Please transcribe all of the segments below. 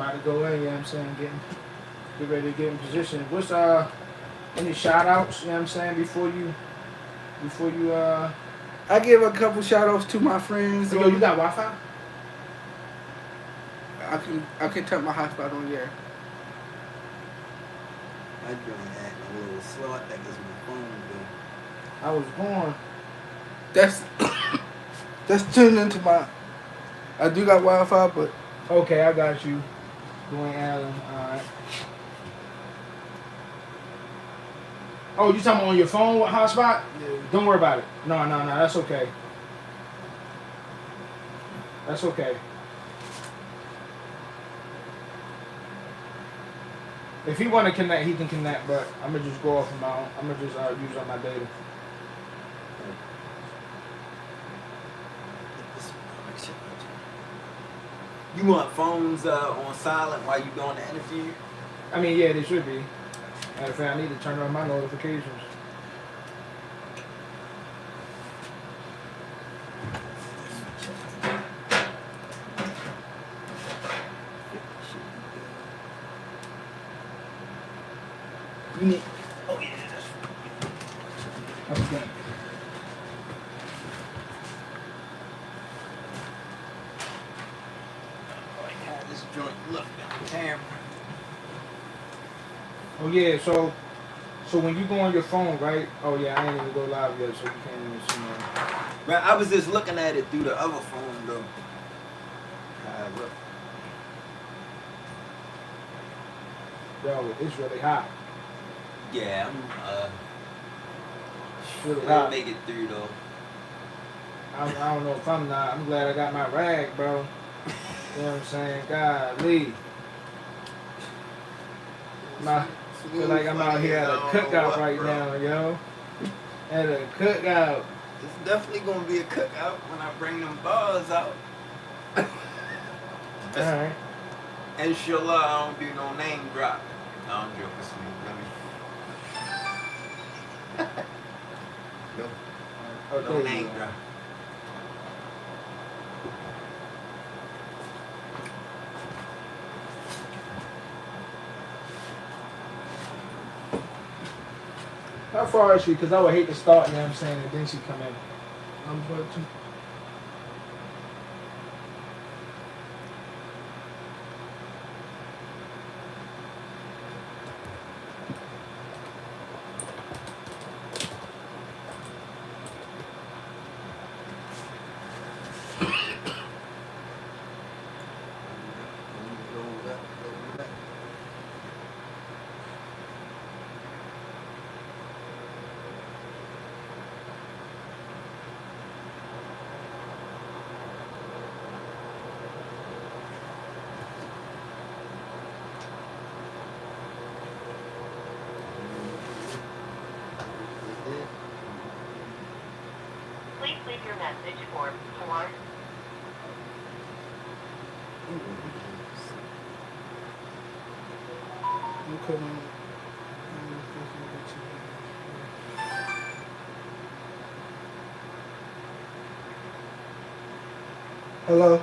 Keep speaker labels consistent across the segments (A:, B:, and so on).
A: about to go in, you know what I'm saying? Get ready to get in position. What's any shout outs, you know what I'm saying, before you
B: I give a couple shout outs to my friends.
A: Yo, you got Wi-Fi?
B: I can turn my hotspot on, yeah.
C: My joint acting a little slow. I think it's my phone though.
A: I was born.
B: That's tuned into my. I do got Wi-Fi, but
A: Okay, I got you. Dwayne Allen, alright. Oh, you talking on your phone with hotspot?
B: yeah.
A: Don't worry about it. No, that's okay. That's okay. If he want to connect, he can connect, but I'm going to just go off of my own. I'm going to just use up my data.
C: You want phones on silent while you doing the interview?
A: I mean, yeah, they should be. Matter of fact, I need to turn on my notifications. You need. Oh yeah, that's good.
C: This joint look at the camera.
A: Oh yeah, so when you go on your phone, right? Oh yeah, I ain't even go live yet, so you can't even see me.
C: Man, I was just looking at it through the other phone though. Look.
A: Yo, it's really hot.
C: Yeah, I'm
A: Really
C: we'll
A: hot.
C: make it through though.
A: I don't know if I'm not. I'm glad I got my rag, bro. You know what I'm saying? Golly. I feel like I'm out here at a cookout right now, yo. At a cookout.
C: It's definitely gonna be a cookout when I bring them bars out.
A: Alright.
C: Inshallah, I don't do no name drop. No, I'm joking. Let me. No
A: Okay.
C: name drop.
A: How far is she? Because I would hate to start, you know what I'm saying, and then she come in. I'm about to.
D: Please leave your message for 4.
B: Hello.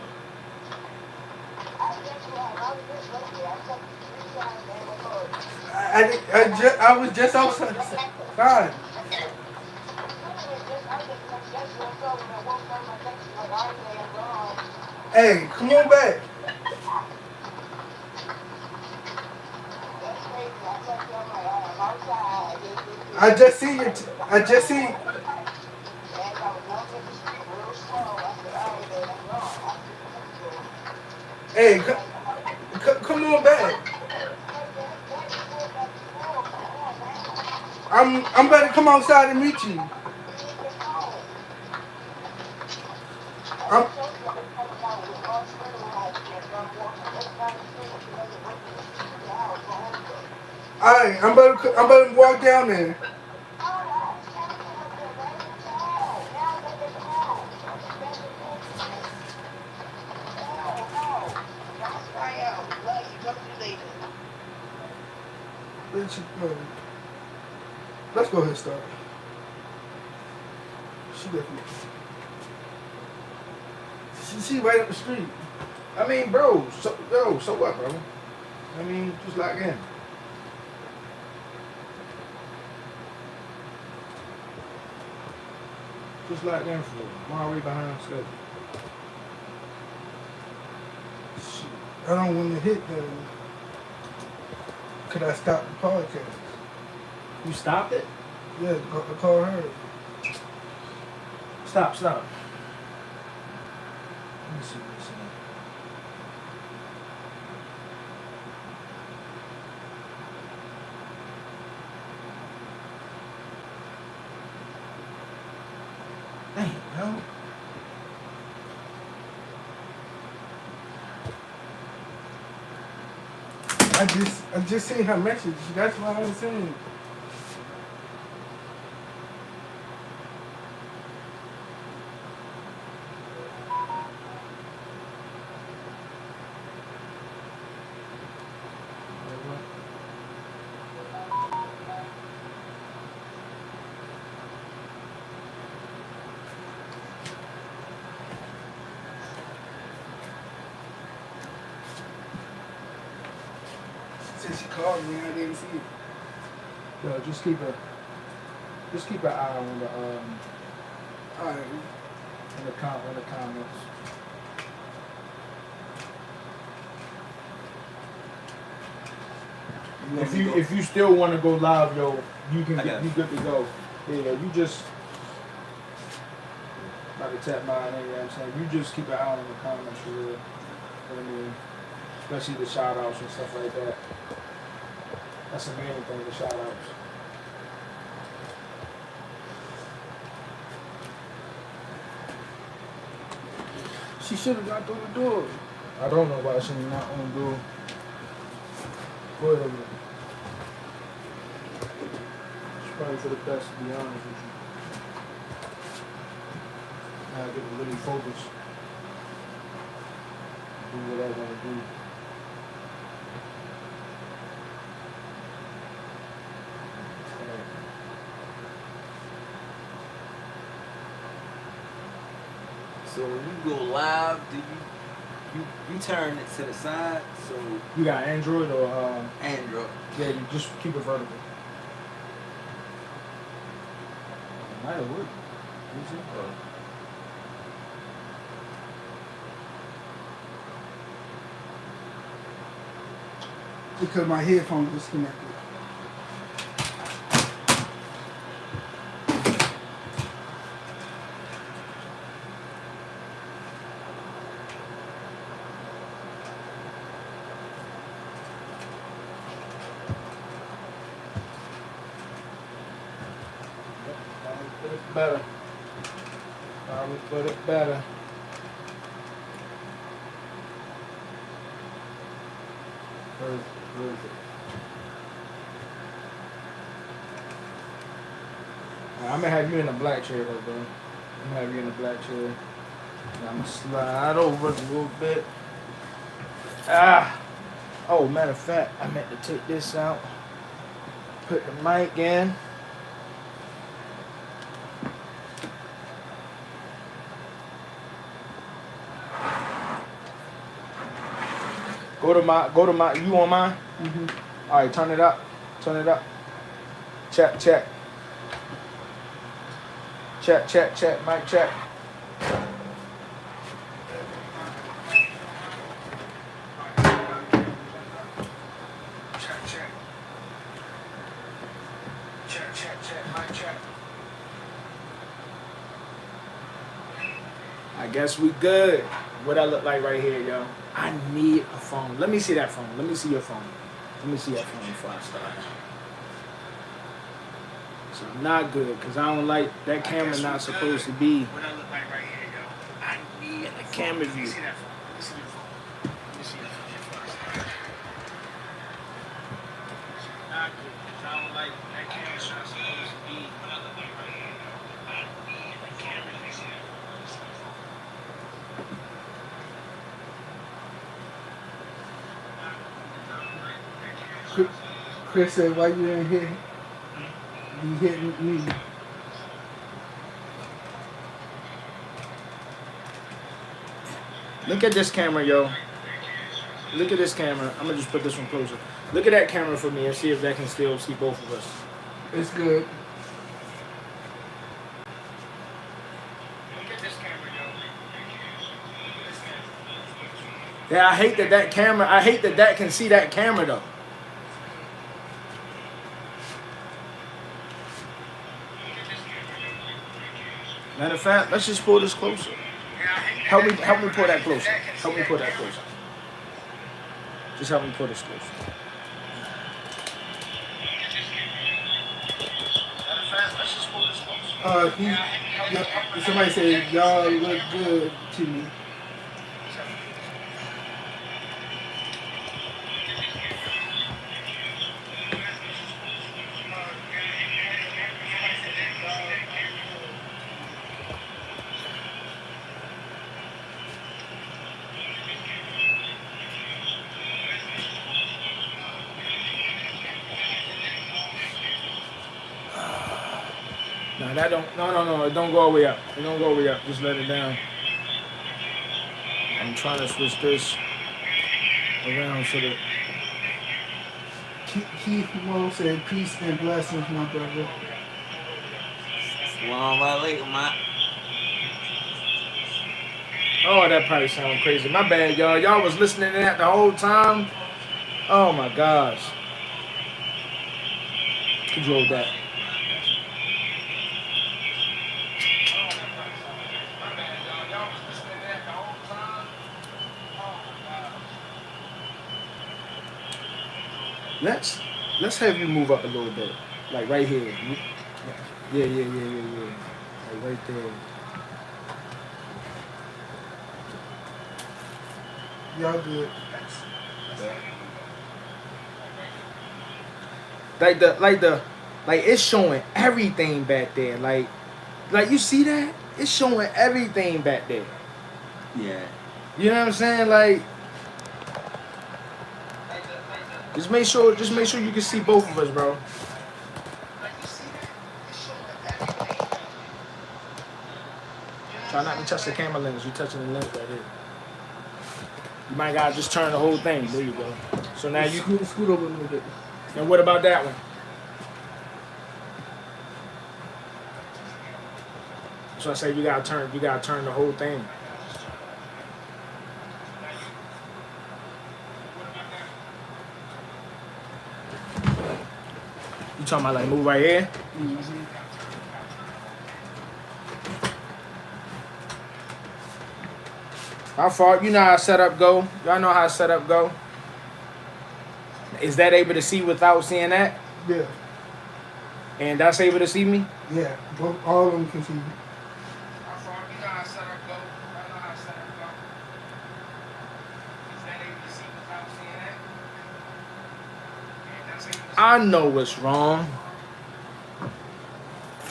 B: I was just outside. God. Hey, come on back. I just see your. I just see. Hey, come on back. I'm about to come outside and meet you. Alright, I'm about to walk down there. Let's go ahead and start. She right up the street.
A: I mean, bro, so what, bro? I mean, just lock in. Just lock in for it. I'm already behind schedule.
B: Shit, I don't want to hit the. Could I stop the podcast?
A: You stopped it?
B: Yeah, call her.
A: Stop. Let me see what this is. Dang, yo.
B: I just seen her message. That's what I was saying. Since she called me, I didn't see it.
A: Yo, just keep an eye on the
B: Alright.
A: in the comments. If you still want to go live, yo, you can you good to go. Yeah, you just about to tap mine in, you know what I'm saying? You just keep an eye on the comments for real. You know what I mean? Especially the shout outs and stuff like that. That's the main thing, the shout outs.
B: She should have got through the door.
A: I don't know why she not on do. Whatever. It's probably for the best, to be honest with you. Now I get to really focus. Do what I want to do.
C: So when you go live, do you turn it to the side? So
A: You got Android or
C: Android.
A: yeah, you just keep it vertical. Might have worked.
B: Because my headphones disconnected.
A: Put it better. I would put it better. Where is it? I'm gonna have you in a black chair though, bro. I'm gonna have you in a black chair. And I'm gonna slide over a little bit. Ah! Oh, matter of fact, I meant to take this out. Put the mic in. Go to my, you on mine?
B: Mm-hmm.
A: All right, turn it up. Check. Check, mic check. Check, mic check. I guess we good. What I look like right here, yo. I need a phone. Let me see that phone. Let me see your phone. Let me see your phone before I start. So not good, because I don't like that camera not supposed to be
B: What I look like right here, yo. I need
A: in the camera view.
B: Let me see that phone. Let me see your phone. Let me see your phone before I start. Not good, because I don't like that camera not supposed to be. What I look like right here, yo. I need a camera. Let me see that phone. Let me see your phone. Chris said, why you in here? You hitting me.
A: Look at this camera, yo. Look at this camera. I'm gonna just put this one closer. Look at that camera for me and see if that can still see both of us.
E: It's good.
B: Look at this camera, yo. Look at this camera.
A: Yeah, I hate that camera. I hate that can see that camera though. Matter of fact, let's just pull this closer. Help me pull that closer. Help me pull that closer. Just help me pull this closer.
E: Somebody said y'all look good to me.
A: No, that don't. No. It don't go all the way up. It don't go all the way up. Just let it down. I'm trying to switch this around so that.
E: Keith Moore said, peace and blessings, my brother.
C: Salam alaikum, man.
A: Oh, that probably sound crazy. My bad, y'all. Y'all was listening to that the whole time. Oh my gosh. Who drove that? Let's have you move up a little bit, like right here. Yeah. Like right there.
E: Y'all good.
A: Like it's showing everything back there. Like you see that? It's showing everything back there.
C: Yeah.
A: You know what I'm saying? Like. Just make sure you can see both of us, bro. Try not to touch the camera lens. You're touching the lens right here. You might gotta just turn the whole thing. There you go. So now you
E: scoot over a little bit.
A: And what about that one? So I say you gotta turn the whole thing. You talking about like move right here?
E: Mm-hmm.
A: How far? You know how setup go. Y'all know how setup go. Is that able to see without seeing that?
E: Yeah.
A: And that's able to see me?
E: Yeah. All of them can see you.
B: How far? You know how setup go. I know how setup go. Is that able to see without seeing that? And that's able to see.
A: I know what's wrong.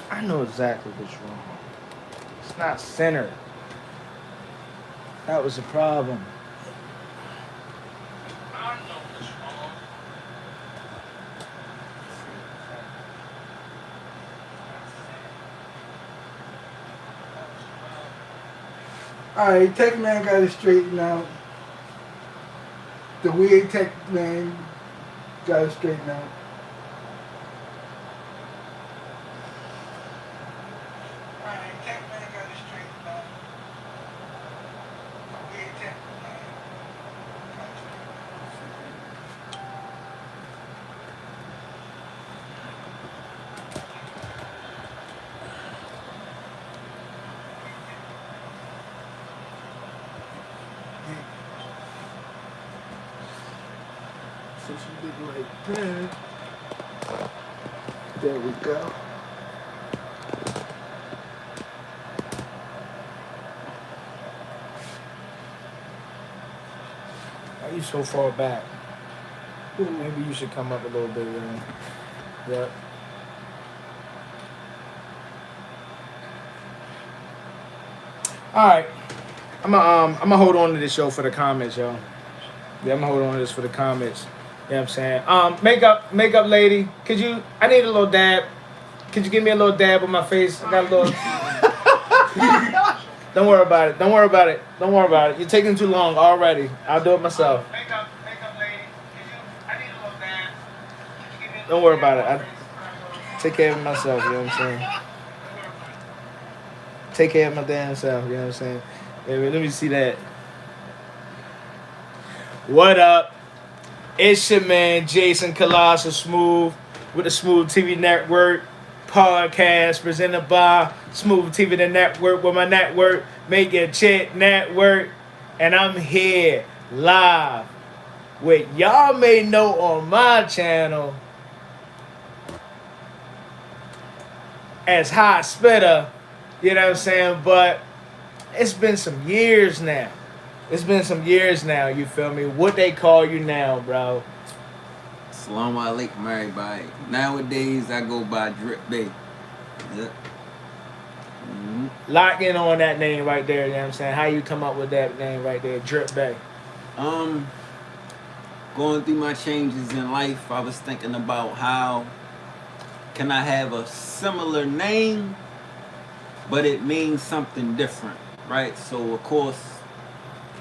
A: I know exactly what's wrong. It's not centered. That was the problem.
B: I know what's wrong.
E: Alright, Tech Man got it straightened out. The weird Tech Man got it straightened out. Alright, Tech Man got it straightened out. The weird Tech Man got it straightened out.
A: Since you did like that. There we go. Why are you so far back? Maybe you should come up a little bit, man. Yep. All right. I'm gonna hold on to this show for the comments, yo. Yeah, I'm gonna hold on to this for the comments. You know what I'm saying? Makeup lady, I need a little dab. Could you give me a little dab on my face? I got a little. Don't worry about it. You're taking too long already. I'll do it myself.
B: Makeup
A: Don't worry about it. I take care of myself. You know what I'm saying? Take care of my damn self. You know what I'm saying? Baby, let me see that. What up? It's your man Jason Colossal Smooth with the Smooth TV Network podcast presented by Smooth TV the Network with my network Make Your Chick Network, and I'm here live with y'all may know on my channel as Hot Spitta. You know what I'm saying? But it's been some years now. It's been some years now, you feel me? What they call you now, bro?
C: Assalamu alaikum, everybody. Nowadays, I go by Dryp Bay. Yep.
A: Lock in on that name right there, you know what I'm saying? How you come up with that name right there, Dryp Bay?
C: Going through my changes in life, I was thinking about how can I have a similar name, but it means something different, right? So, of course,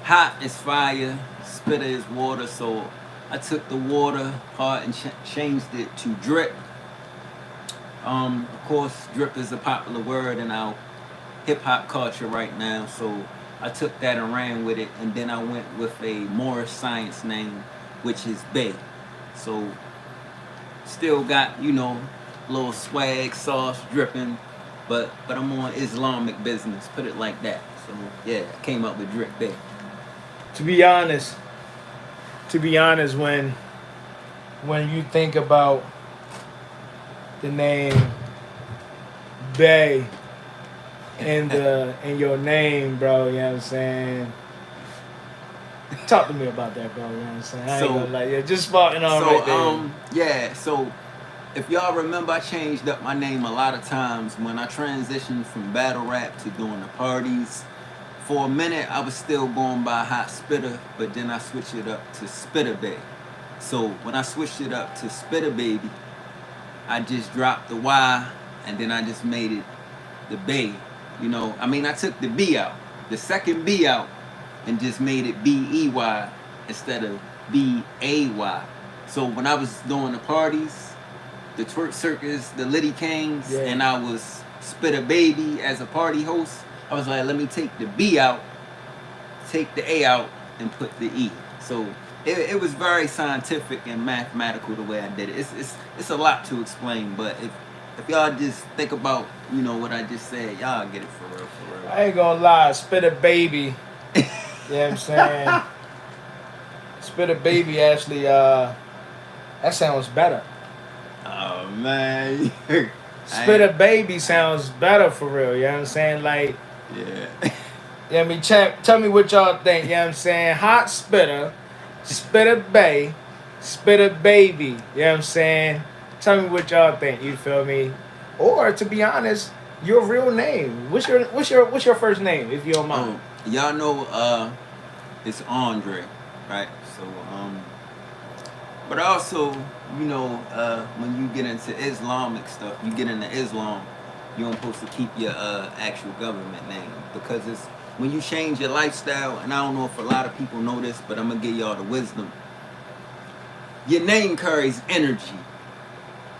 C: hot is fire, spitter is water, so I took the water part and changed it to drip. Of course, drip is a popular word in our hip-hop culture right now, so I took that and ran with it, and then I went with a more science name, which is Bay. So, still got, you know, little swag, sauce dripping, but I'm on Islamic business, put it like that. So, yeah, I came up with Dryp Bay.
A: To be honest, when you think about the name Bay in your name, bro, you know what I'm saying? Talk to me about that, bro. You know what I'm saying? I ain't gonna lie. Yeah, just sparking on right there.
C: Yeah, so if y'all remember, I changed up my name a lot of times when I transitioned from battle rap to doing the parties. For a minute, I was still going by Hot Spitta, but then I switched it up to Spitta Bay. So when I switched it up to Spitta Baby, I just dropped the Y, and then I just made it the Bay. You know, I mean, I took the B out, the second B out, and just made it B-E-Y instead of B-A-Y. So when I was doing the parties, the twerk circus, the Liddy Kings, and I was Spitta Baby as a party host, I was like, let me take the B out, take the A out, and put the E. So it was very scientific and mathematical the way I did it. It's a lot to explain, but if y'all just think about, you know, what I just said, y'all get it for real, for real.
A: I ain't gonna lie, Spitta Baby. You know what I'm saying? Spitta Baby actually, that sounds better.
C: Oh, man.
A: Spitta Baby sounds better for real, you know what I'm saying? Like,
C: yeah.
A: Yeah, I mean, tell me what y'all think. You know what I'm saying? Hot Spitta, Spitta Bay, Spitta Baby. You know what I'm saying? Tell me what y'all think. You feel me? Or to be honest, your real name. What's your first name, if you don't mind?
C: Y'all know it's Andre, right? So but also, you know, when you get into Islamic stuff, you get into Islam, you're supposed to keep your actual government name, because it's when you change your lifestyle, and I don't know if a lot of people know this, but I'm gonna give y'all the wisdom. Your name carries energy.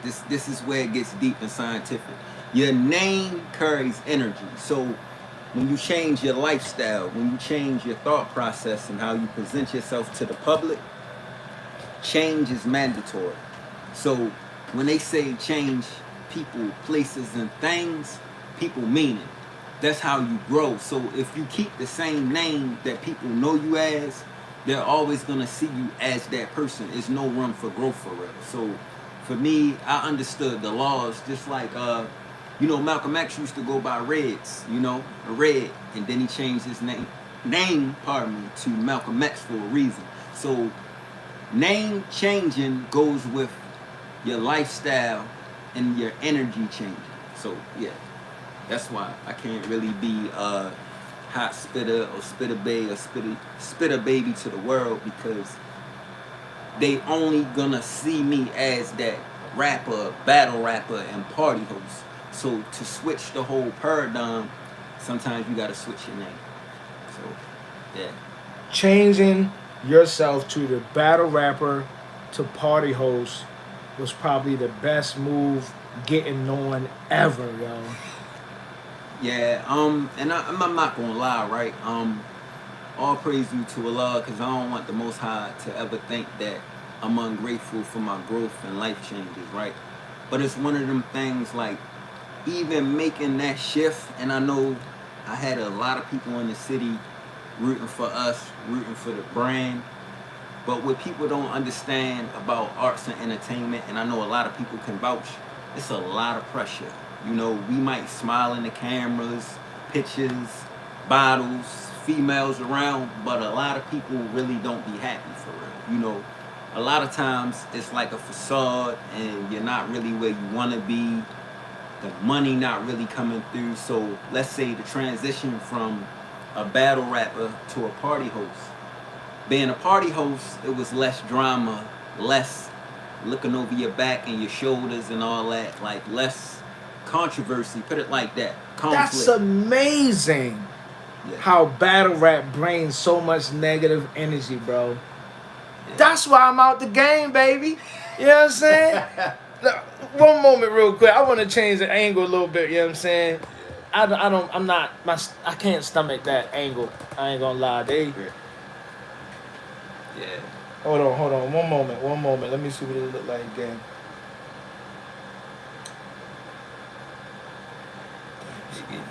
C: This is where it gets deep and scientific. Your name carries energy. So when you change your lifestyle, when you change your thought process and how you present yourself to the public, change is mandatory. So when they say change people, places, and things, people mean it. That's how you grow. So if you keep the same name that people know you as, they're always gonna see you as that person. There's no room for growth for real. So for me, I understood the laws, just like you know, Malcolm X used to go by Reds, you know, a Red, and then he changed his name to Malcolm X for a reason. So name changing goes with your lifestyle and your energy changing. So yeah, that's why I can't really be Hot Spitta or Spitta Bay or Spitta Baby to the world, because they only gonna see me as that rapper, battle rapper, and party host. So to switch the whole paradigm, sometimes you gotta switch your name. So yeah.
A: Changing yourself to the battle rapper to party host was probably the best move getting on ever, yo.
C: Yeah, and I'm not gonna lie, right? All praise due to Allah, because I don't want the Most High to ever think that I'm ungrateful for my growth and life changes, right? But it's one of them things, like, even making that shift, and I know I had a lot of people in the city rooting for us, rooting for the brand, but what people don't understand about arts and entertainment, and I know a lot of people can vouch, it's a lot of pressure. You know, we might smile in the cameras, pictures, bottles, females around, but a lot of people really don't be happy for real. You know, a lot of times it's like a facade and you're not really where you want to be. The money not really coming through. So let's say the transition from a battle rapper to a party host. Being a party host, it was less drama, less looking over your back and your shoulders and all that, like less controversy, put it like that. Conflict.
A: That's amazing.
C: Yeah.
A: How battle rap brings so much negative energy, bro.
C: Yeah.
A: That's why I'm out the game, baby. You know what I'm saying? Look, one moment real quick. I want to change the angle a little bit, you know what I'm saying? I can't stomach that angle. I ain't gonna lie.
C: Yeah.
A: Hold on. One moment. Let me see what it look like again.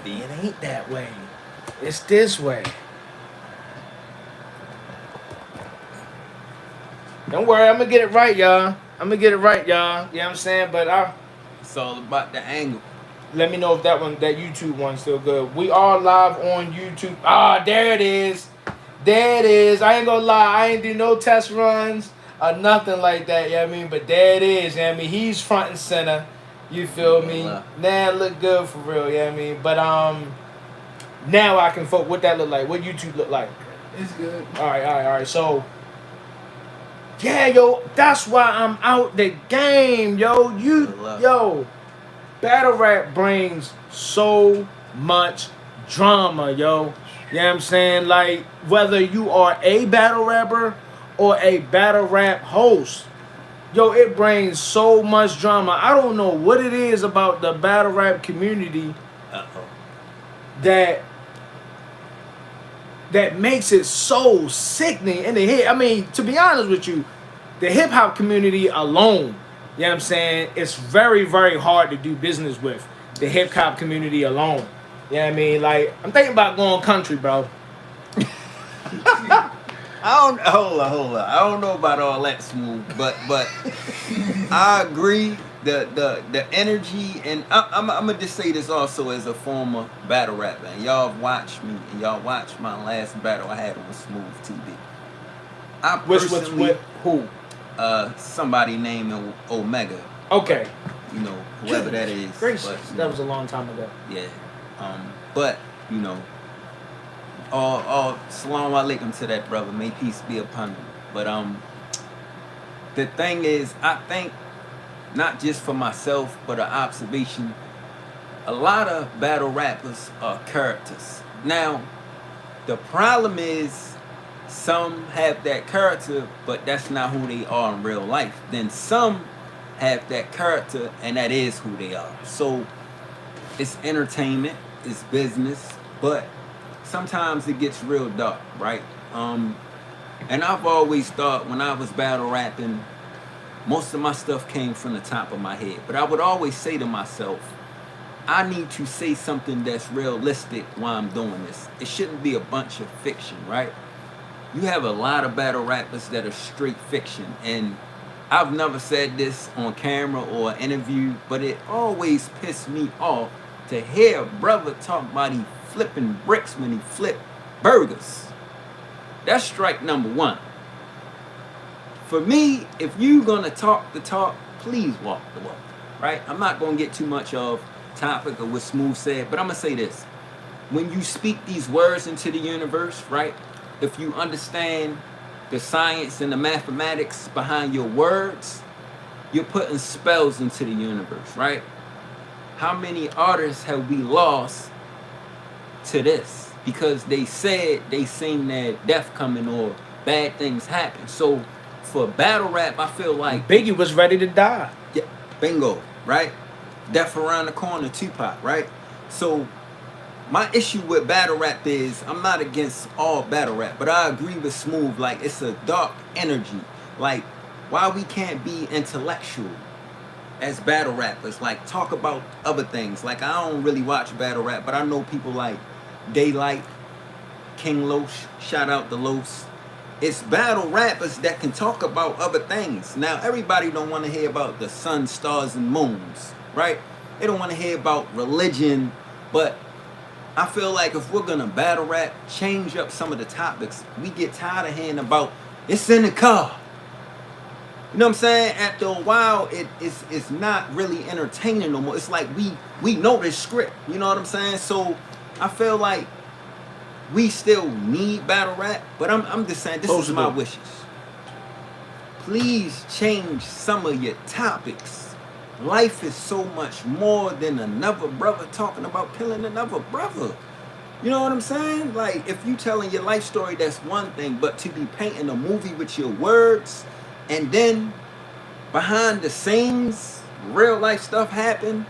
A: It ain't that way. It's this way. Don't worry, I'm gonna get it right, y'all. You know what I'm saying? But
C: It's all about the angle.
A: let me know if that YouTube one's still good. We are live on YouTube. There it is. I ain't gonna lie, I ain't do no test runs or nothing like that, you know what I mean? But there it is, you know what I mean? He's front and center. You feel me? Nah, look good for real, you know what I mean? But now I can what that look like. What YouTube look like.
E: It's good.
A: All right. So, yeah, yo, that's why I'm out the game, yo. Battle rap brings so much drama, yo. You know what I'm saying? Like, whether you are a battle rapper or a battle rap host, yo, it brings so much drama. I don't know what it is about the battle rap community that makes it so sickening in the head. I mean, to be honest with you, the hip hop community alone, you know what I'm saying, it's very, very hard to do business with. The hip hop community alone. You know what I mean? Like, I'm thinking about going country, bro.
C: Hold on. I don't know about all that, Smooth, but I agree. The energy, and I'm gonna just say this also as a former battle rapper. And y'all watched me, and y'all watched my last battle I had on Smooth TV.
A: Who?
C: Somebody named Omega.
A: Okay.
C: You know, whoever that is.
A: Gracious.
C: But,
A: That was a long time ago.
C: Yeah. But you know, all salam alaikum to that brother. May peace be upon him. But the thing is, I think, not just for myself, but an observation, a lot of battle rappers are characters. Now, the problem is some have that character, but that's not who they are in real life. Then some have that character, and that is who they are. So it's entertainment, it's business, but sometimes it gets real dark, right? And I've always thought when I was battle rapping, most of my stuff came from the top of my head. But I would always say to myself, I need to say something that's realistic while I'm doing this. It shouldn't be a bunch of fiction, right? You have a lot of battle rappers that are straight fiction. And I've never said this on camera or interview, but it always pissed me off to hear a brother talk about he flipping bricks when he flipped burgers. That's strike number one. For me, if you gonna talk the talk, please walk the walk, right? I'm not gonna get too much of topic of what Smooth said, but I'm gonna say this. When you speak these words into the universe, right? If you understand the science and the mathematics behind your words, you're putting spells into the universe, right? How many artists have we lost to this? Because they said they seen their death coming or bad things happen. So for battle rap, I feel like
A: Biggie was ready to die.
C: yeah, bingo, right? Death around the corner, Tupac, right? So my issue with battle rap is I'm not against all battle rap, but I agree with Smooth. Like it's a dark energy. Like why we can't be intellectual as battle rappers? Like talk about other things. Like I don't really watch battle rap, but I know people like Daylight, King Los. Shout out to Los. It's battle rappers that can talk about other things. Now everybody don't want to hear about the sun, stars, and moons, right? They don't want to hear about religion, but I feel like if we're gonna battle rap, change up some of the topics. We get tired of hearing about it's in the car. You know what I'm saying? After a while, it's not really entertaining no more. It's like we know this script. You know what I'm saying? So I feel like we still need battle rap, but I'm just saying this is my wishes. Please change some of your topics. Life is so much more than another brother talking about killing another brother. You know what I'm saying? Like, if you telling your life story, that's one thing, but to be painting a movie with your words, and then behind the scenes, real life stuff happen,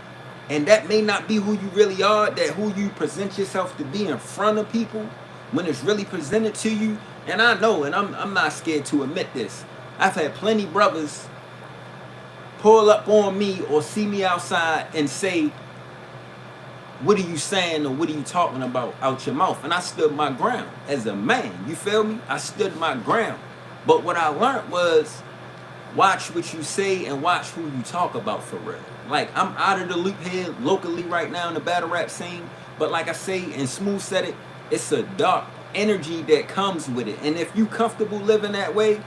C: and that may not be who you really are, that who you present yourself to be in front of people, when it's really presented to you. And I know, and I'm not scared to admit this, I've had plenty brothers pull up on me or see me outside and say, what are you saying or what are you talking about out your mouth? And I stood my ground as a man. You feel me? I stood my ground. But what I learned was watch what you say and watch who you talk about for real. Like, I'm out of the loop here locally right now in the battle rap scene. But like I say, and Smooth said it, it's a dark energy that comes with it. And if you comfortable living that way,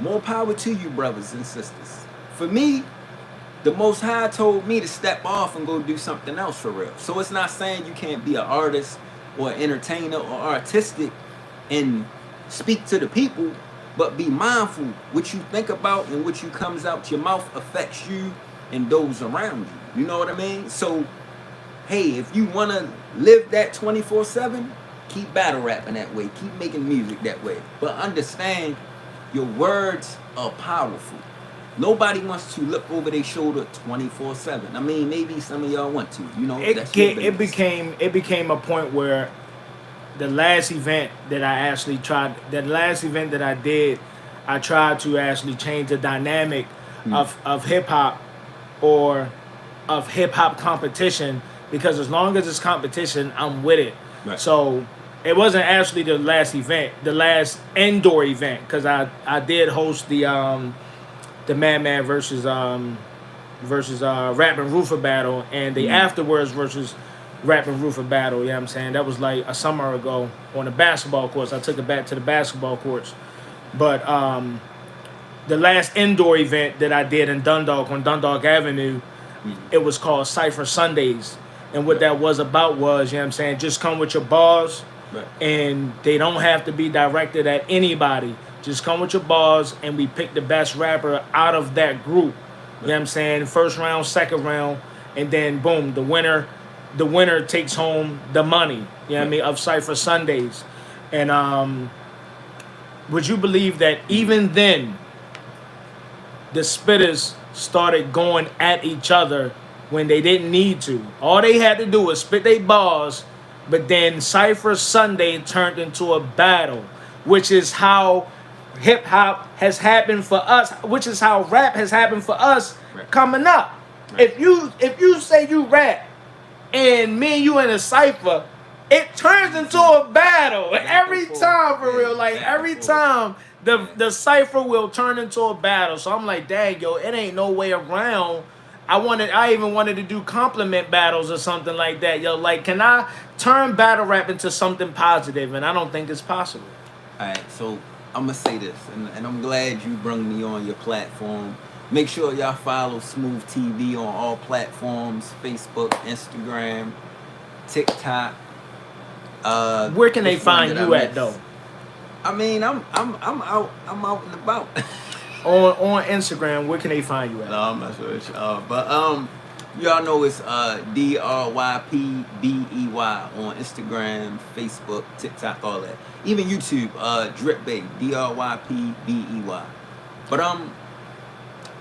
C: more power to you, brothers and sisters. For me, the Most High told me to step off and go do something else for real. So it's not saying you can't be an artist or an entertainer or artistic and speak to the people, but be mindful what you think about and what you comes out your mouth affects you and those around you. You know what I mean? So, hey, if you want to live that 24/7, keep battle rapping that way. Keep making music that way. But understand your words are powerful. Nobody wants to look over their shoulder 24/7. I mean, maybe some of y'all want to. You know,
A: It became a point where the last event that I did, I tried to actually change the dynamic of hip hop or of hip hop competition, because as long as it's competition, I'm with it.
C: Right.
A: So it wasn't actually the last event, the last indoor event, because I did host the Madman versus Rap and Roofer battle, and the afterwards versus Rap and Roofer battle. You know what I'm saying? That was like a summer ago on the basketball courts. I took it back to the basketball courts. But the last indoor event that I did in Dundalk, on Dundalk Avenue, it was called Cypher Sundays. And what that was about was, you know what I'm saying, just come with your bars, and they don't have to be directed at anybody. Just come with your bars, and we pick the best rapper out of that group. You know what I'm saying? First round, second round, and then boom, the winner takes home the money. You know what I mean? Of Cypher Sundays. And would you believe that even then, the spitters started going at each other when they didn't need to? All they had to do was spit their bars, but then Cypher Sunday turned into a battle, which is how hip hop has happened for us, which is how rap has happened for us coming up. If you say you rap and me and you in a cypher, it turns into a battle every time, for real. Like every time the cypher will turn into a battle. So I'm like, dang, yo, it ain't no way around. I even wanted to do compliment battles or something like that. Yo, like, can I turn battle rap into something positive? And I don't think it's possible.
C: All right, so I'm going to say this, and I'm glad you brung me on your platform. Make sure y'all follow Smooth TV on all platforms, Facebook, Instagram, TikTok.
A: Where can they find you at, though?
C: I mean, I'm out and about.
A: on Instagram, where can they find you at?
C: No, I'm not sure. But y'all know it's DRYPBEY on Instagram, Facebook, TikTok, all that. Even YouTube, Dryp Bay, DRYPBEY. But I'm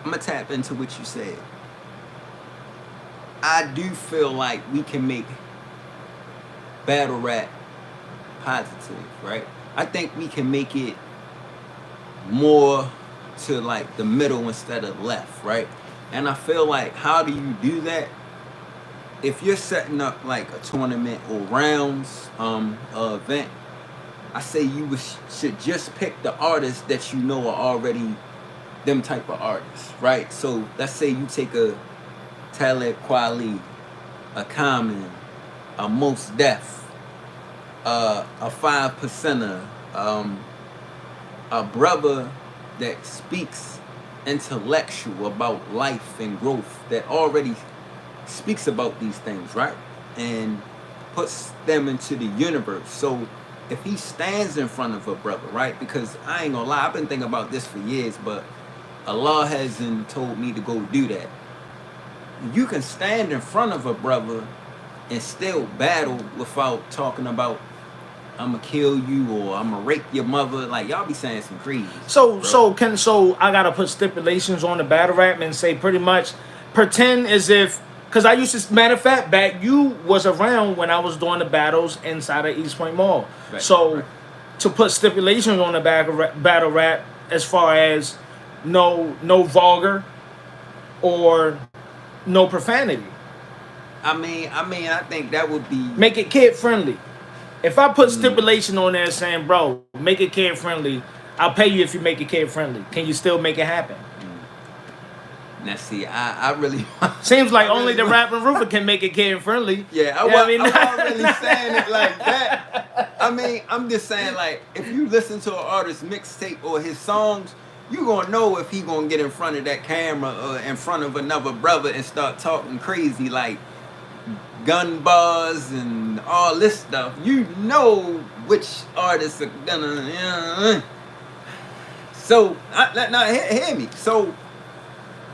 C: gonna tap into what you said. I do feel like we can make battle rap positive, right? I think we can make it more to like the middle instead of left, right? And I feel like, how do you do that? If you're setting up like a tournament or rounds event, I say you should just pick the artists that you know are already them type of artists, right? So let's say you take a Talib Kweli, a Common, a Most Def, a 5%er, a brother that speaks intellectual about life and growth, that already speaks about these things, right? And puts them into the universe. So if he stands in front of a brother, right? Because I ain't gonna lie, I've been thinking about this for years, but Allah hasn't told me to go do that. You can stand in front of a brother and still battle without talking about I'ma kill you or I'ma rape your mother. Like, y'all be saying some crazy.
A: So I gotta put stipulations on the battle rap and say pretty much pretend as if, because I used to, matter of fact, back you was around when I was doing the battles inside of East Point Mall.
C: Right,
A: so
C: right.
A: to put stipulations on the battle rap as far as no vulgar or no profanity.
C: I mean, I think that would be,
A: Make it kid friendly. If I put stipulation on there saying, bro, make it kid friendly, I'll pay you if you make it kid friendly. Can you still make it happen?
C: now see, I really
A: Seems like only the rapper Roofer can make it kid friendly.
C: yeah, I wasn't really saying it like that. I mean, I'm just saying, like, if you listen to an artist's mixtape or his songs, you gonna know if he gonna get in front of that camera or in front of another brother and start talking crazy, like gun bars and all this stuff. You know which artists are gonna. So now hear me. So,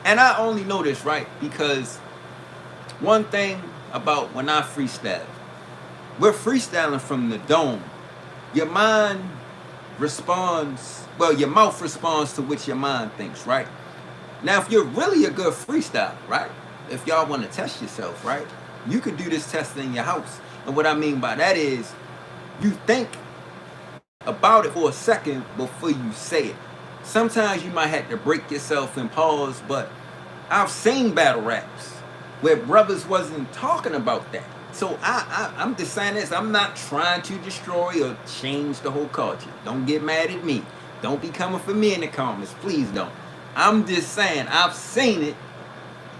C: and I only know this, right, because one thing about when I freestyle, we're freestyling from the dome. Your mind responds, well, your mouth responds to what your mind thinks, right? Now, if you're really a good freestyler, right, if y'all want to test yourself, right, you could do this test in your house. And what I mean by that is you think about it for a second before you say it. Sometimes you might have to break yourself and pause, but I've seen battle raps where brothers wasn't talking about that. So I'm just saying this. I'm not trying to destroy or change the whole culture. Don't get mad at me. Don't be coming for me in the comments. Please don't. I'm just saying I've seen it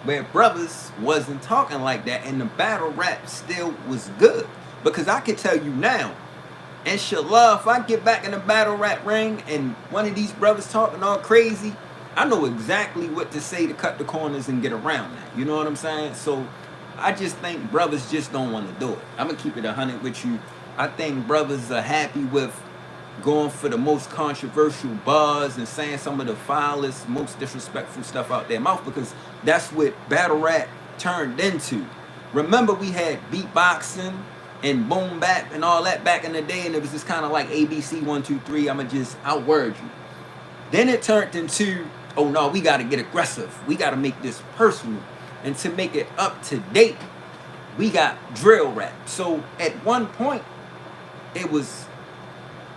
C: where brothers wasn't talking like that and the battle rap still was good. Because I can tell you now, inshallah, if I get back in the battle rap ring and one of these brothers talking all crazy, I know exactly what to say to cut the corners and get around that. You know what I'm saying? So I just think brothers just don't want to do it. I'm going to keep it 100 with you. I think brothers are happy with going for the most controversial bars and saying some of the foulest, most disrespectful stuff out their mouth, because that's what battle rap turned into. Remember, we had beatboxing and boom bap and all that back in the day, and it was just kind of like ABC 1 2 3. I'ma just outword you. Then it turned into, oh no, we got to get aggressive. We got to make this personal, and to make it up to date, we got drill rap. So at one point, it was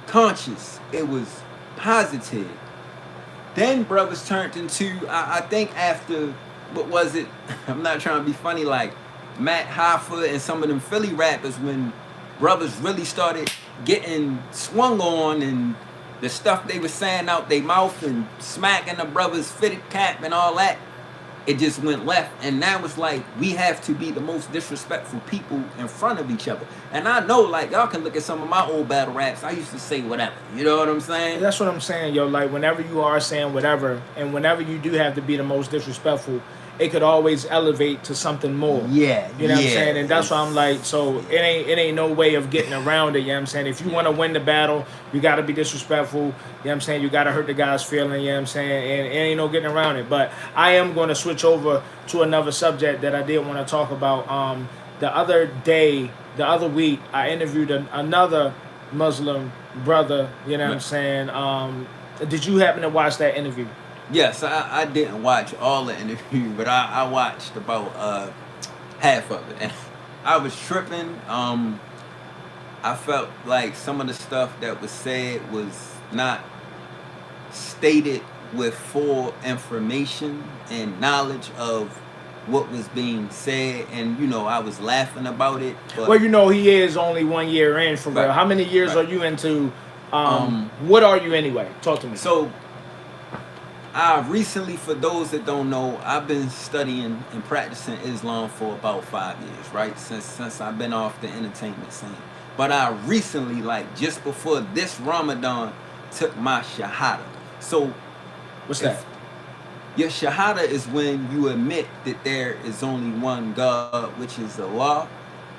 C: conscious, it was positive. Then brothers turned into, I think after, what was it? I'm not trying to be funny, like Matt Hoffa and some of them Philly rappers, when brothers really started getting swung on and the stuff they were saying out their mouth and smacking the brother's fitted cap and all that, it just went left. And now it's like we have to be the most disrespectful people in front of each other. And I know, like, y'all can look at some of my old battle raps. I used to say whatever. You know what I'm saying?
A: That's what I'm saying, yo. Like, whenever you are saying whatever, and whenever you do have to be the most disrespectful, it could always elevate to something more.
C: Yeah.
A: You know what I'm saying? And that's why I'm like, so it ain't no way of getting around it, you know what I'm saying? If you want to win the battle, you got to be disrespectful, you know what I'm saying? You got to hurt the guy's feeling, you know what I'm saying? And it ain't no getting around it. But I am going to switch over to another subject that I did want to talk about. The other week, I interviewed another Muslim brother, you know what I'm saying? Did you happen to watch that interview?
C: Yes, I didn't watch all the interview, but I watched about half of it, and I was tripping. I felt like some of the stuff that was said was not stated with full information and knowledge of what was being said, and I was laughing about it. But
A: Well, he is only 1 year in for real.
C: right,
A: How many years
C: right.
A: are you into?
C: Um,
A: What are you anyway? Talk to me.
C: so I recently, for those that don't know, I've been studying and practicing Islam for about 5 years, right? Since I've been off the entertainment scene. But I recently, like just before this Ramadan, took my shahada. So
A: What's
C: if
A: that?
C: your shahada is when you admit that there is only one God, which is Allah,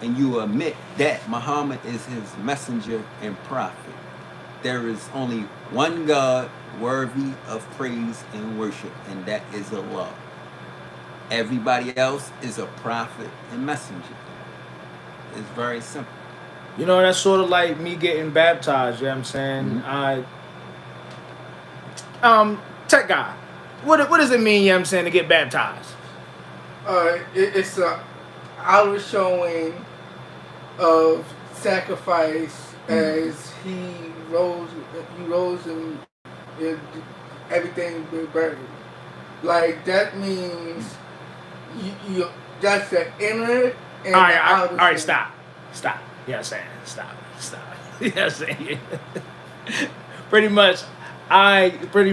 C: and you admit that Muhammad is his messenger and prophet. There is only one God worthy of praise and worship, and that is Allah. Everybody else is a prophet and messenger. It's very simple.
A: That's sort of like me getting baptized. You know what I'm saying? Tech guy. What does it mean? You know what I'm saying, to get baptized?
E: It's a outward showing of sacrifice as he rose and everything was buried. Like that means you that's the inner and
A: All
E: the
A: right,
E: outer.
A: all right,
E: showing.
A: stop. You know what I'm saying? Stop. You know what I'm saying? pretty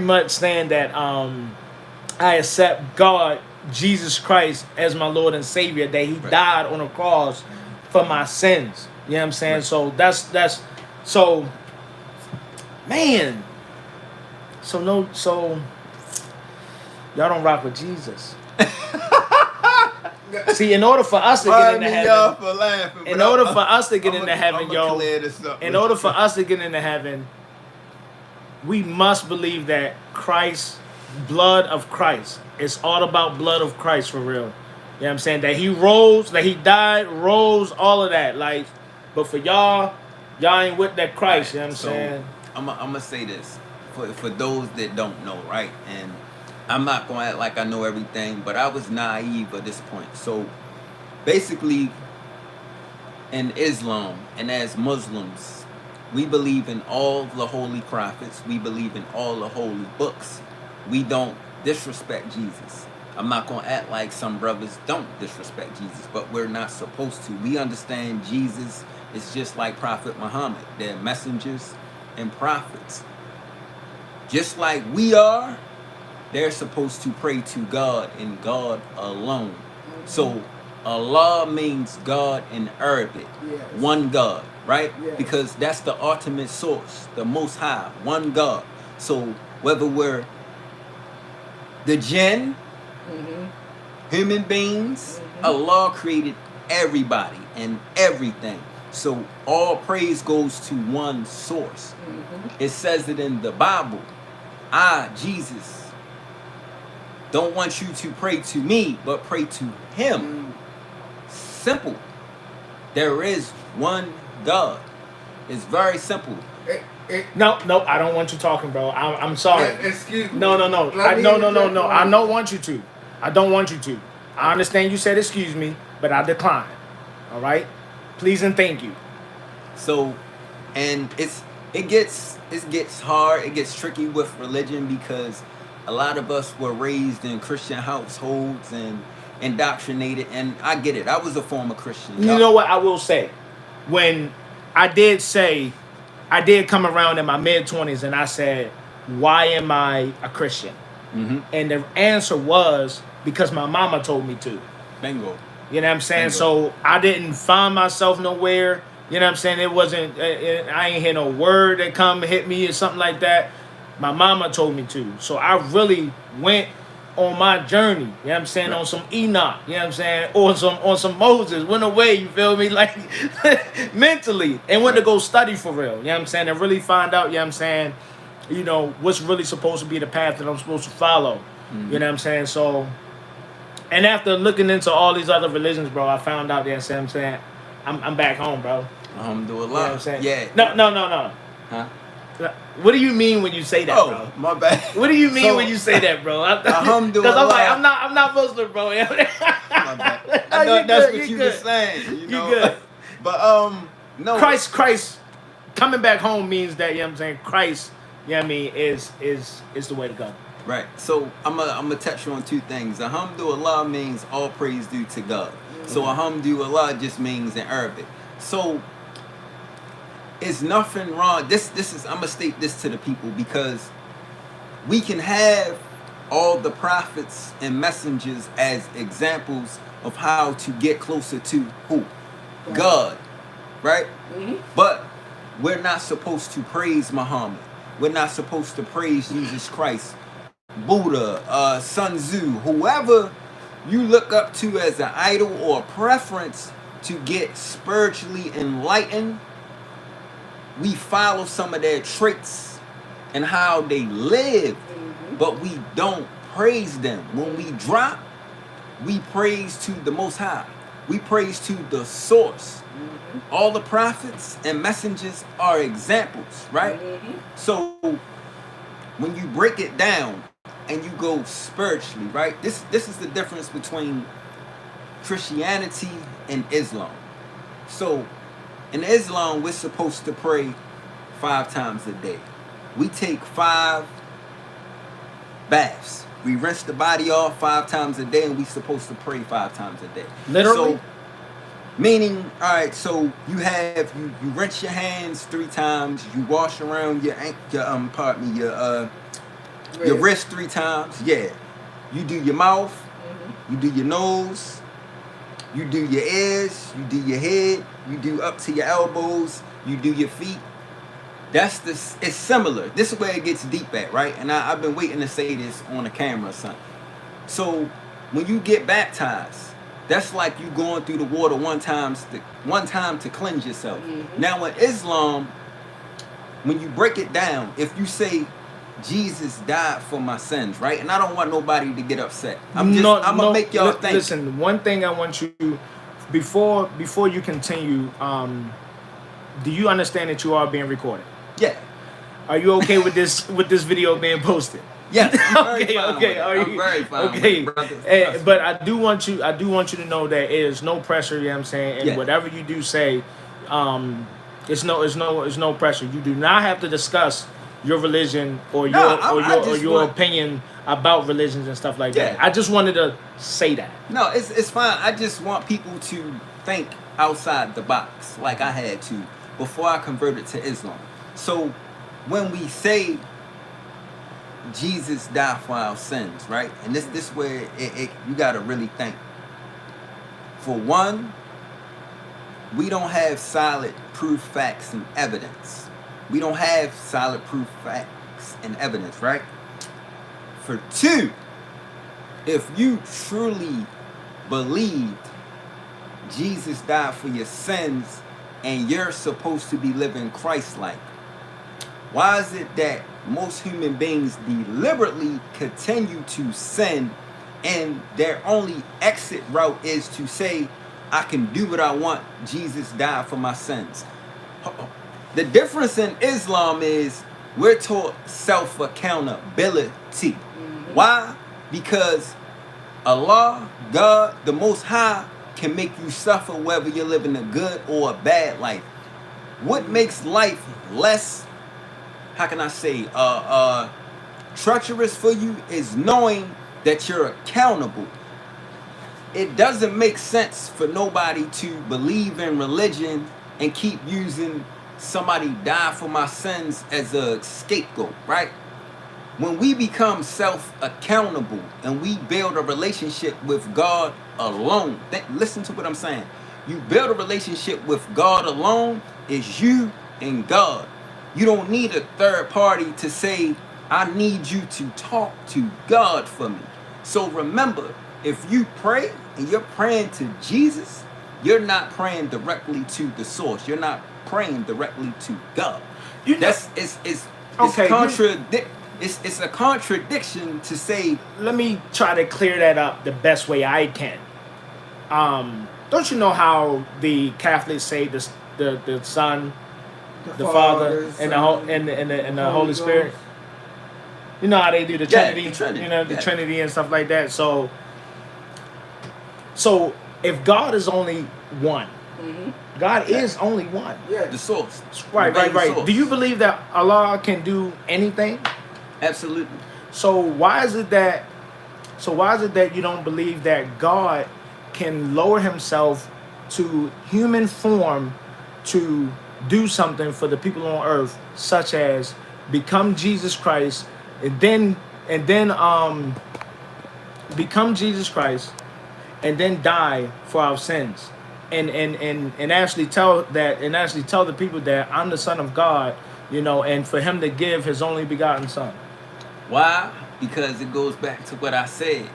A: much saying that I accept God, Jesus Christ, as my Lord and Savior, that he
C: Right.
A: died on the cross for my sins. You know what I'm saying?
C: Right.
A: So that's so man. So y'all don't rock with Jesus. See, in order for us to get into heaven,
C: for laughing.
A: in order for us to get into heaven, in order for
C: us,
A: us to get into heaven, we must believe that Christ, blood of Christ, it's all about blood of Christ for real. You know what I'm saying? That he rose, that he died, rose, all of that. Like, but for y'all ain't with that Christ. You know what I'm saying?
C: I'm gonna say this for those that don't know, right? And I'm not gonna act like I know everything, but I was naive at this point. So basically, in Islam and as Muslims, we believe in all the holy prophets. We believe in all the holy books. We don't disrespect Jesus. I'm not going to act like some brothers don't disrespect Jesus, but we're not supposed to. We understand Jesus is just like Prophet Muhammad. They're messengers and prophets. Just like we are, they're supposed to pray to God and God alone. So Allah means God in Arabic.
E: Yes.
C: One God, right?
E: Yes.
C: Because that's the ultimate source, the most high, one God. So whether we're the jinn, human beings, Allah created everybody and everything. So all praise goes to one source. It says it in the Bible. I, Jesus, don't want you to pray to me, but pray to him. Simple. There is one God. It's very simple.
A: No, I don't want you talking, bro. I'm sorry.
E: Excuse me.
A: No.
E: Let
A: I
E: me
A: no.
E: interject
A: I
E: one.
A: don't want you to. I don't want you to. I understand you said excuse me, but I decline. All right? Please and thank you.
C: So, and it gets hard. It gets tricky with religion because a lot of us were raised in Christian households and indoctrinated. And I get it. I was a former Christian.
A: You know what I will say? When I did come around in my mid-20s and I said, why am I a Christian? And the answer was because my mama told me to.
C: Bingo.
A: You know what I'm saying?
C: Bingo.
A: So I didn't find myself nowhere. You know what I'm saying? It wasn't, I ain't hear no word that come hit me or something like that. My mama told me to. So I really went on my journey, you know what I'm saying, on some Enoch, you know what I'm saying, on some Moses, went away, you feel me, like mentally, and went to go study for real, you know what I'm saying, and really find out, you know what I'm saying, what's really supposed to be the path that I'm supposed to follow, you know what I'm saying. So, and after looking into all these other religions, bro, I found out, you know what I'm saying, I'm back home, bro.
C: Alhamdulillah.
A: You know what I'm saying?
C: Yeah.
A: No.
C: Huh?
A: You know What do you mean when you say that, bro?
C: Oh, my bad.
A: What do you mean
C: So,
A: when you say that, bro? Because
C: Alhamdulillah.
A: I'm like, I'm not Muslim, bro.
C: My bad.
A: No,
C: I thought that's
A: good,
C: what you
A: good.
C: were saying. You know?
A: good.
C: But no.
A: Christ coming back home means that, you know what I'm saying, Christ, you know what I mean, is the way to go.
C: Right. So I'm gonna touch on two things. Alhamdulillah means all praise due to God. So Alhamdulillah just means in Arabic. So it's nothing wrong. This is I'm gonna state this to the people because we can have all the prophets and messengers as examples of how to get closer to who? God. Right? But we're not supposed to praise Muhammad. We're not supposed to praise Jesus Christ, Buddha, Sun Tzu, whoever you look up to as an idol or a preference to get spiritually enlightened. We follow some of their traits and how they live, but we don't praise them. When we drop, we praise to the Most High. We praise to the source. All the prophets and messengers are examples, right? So when you break it down and you go spiritually, right? This is the difference between Christianity and Islam. So in Islam, we're supposed to pray 5 times a day. We take 5 baths. We rinse the body off 5 times a day, and we're supposed to pray 5 times a day.
A: Literally?
C: So, meaning, all right, so you rinse your hands 3 times, you wash around your wrist 3 times. Yeah. You do your mouth, you do your nose, you do your ears, you do your head, you do up to your elbows, you do your feet. It's similar. This is where it gets deep at, right? And I've been waiting to say this on the camera or something. So when you get baptized, that's like you going through the water one time to cleanse yourself. Now in Islam, when you break it down, if you say Jesus died for my sins, right? And I don't want nobody to get upset. I'm gonna make y'all think.
A: Listen, one thing I want you before you continue, do you understand that you are being recorded?
C: Yeah.
A: Are you okay with this video being posted?
C: Yeah.
A: Okay.
C: I'm very fine.
A: Okay.
C: With it,
A: But I do want you to know that it is no pressure, you know what I'm saying? And whatever you do say, it's no pressure. You do not have to discuss your religion or your opinion about religions and stuff like that. I just wanted to say that.
C: No, it's fine. I just want people to think outside the box like I had to before I converted to Islam. So when we say Jesus died for our sins, right? And this where you gotta really think. For one, we don't have solid proof, facts, and evidence. We don't have solid proof, facts, and evidence, right? For 2, if you truly believed Jesus died for your sins and you're supposed to be living Christ-like, why is it that most human beings deliberately continue to sin and their only exit route is to say, I can do what I want, Jesus died for my sins? The difference in Islam is we're taught self-accountability. Why? Because Allah, God, the Most High, can make you suffer whether you're living a good or a bad life. What makes life less, how can I say, treacherous for you is knowing that you're accountable. It doesn't make sense for nobody to believe in religion and keep using somebody died for my sins as a scapegoat, right? When we become self-accountable and we build a relationship with God alone, listen to what I'm saying. You build a relationship with God alone, is you and God. You don't need a third party to say, I need you to talk to God for me. So remember, if you pray and you're praying to Jesus, you're not praying directly to the source. You're not praying directly to God. It's a contradiction to say.
A: Let me try to clear that up the best way I can. Don't you know how the Catholics say the Son the Father, and the Holy Spirit. You know how they do the Trinity,
C: the Trinity.
A: you know, the
C: Yeah.
A: Trinity and stuff like that. So if God is only one, God is only one.
E: Yeah.
C: The source.
A: Right.
C: The main source.
A: Do you believe that Allah can do anything?
C: Absolutely.
A: So why is it that you don't believe that God can lower himself to human form to do something for the people on earth, such as become Jesus Christ, and then become Jesus Christ, and then die for our sins, and actually tell the people that I'm the Son of God, you know, and for him to give his only begotten Son?
C: Why? Because it goes back to what I said.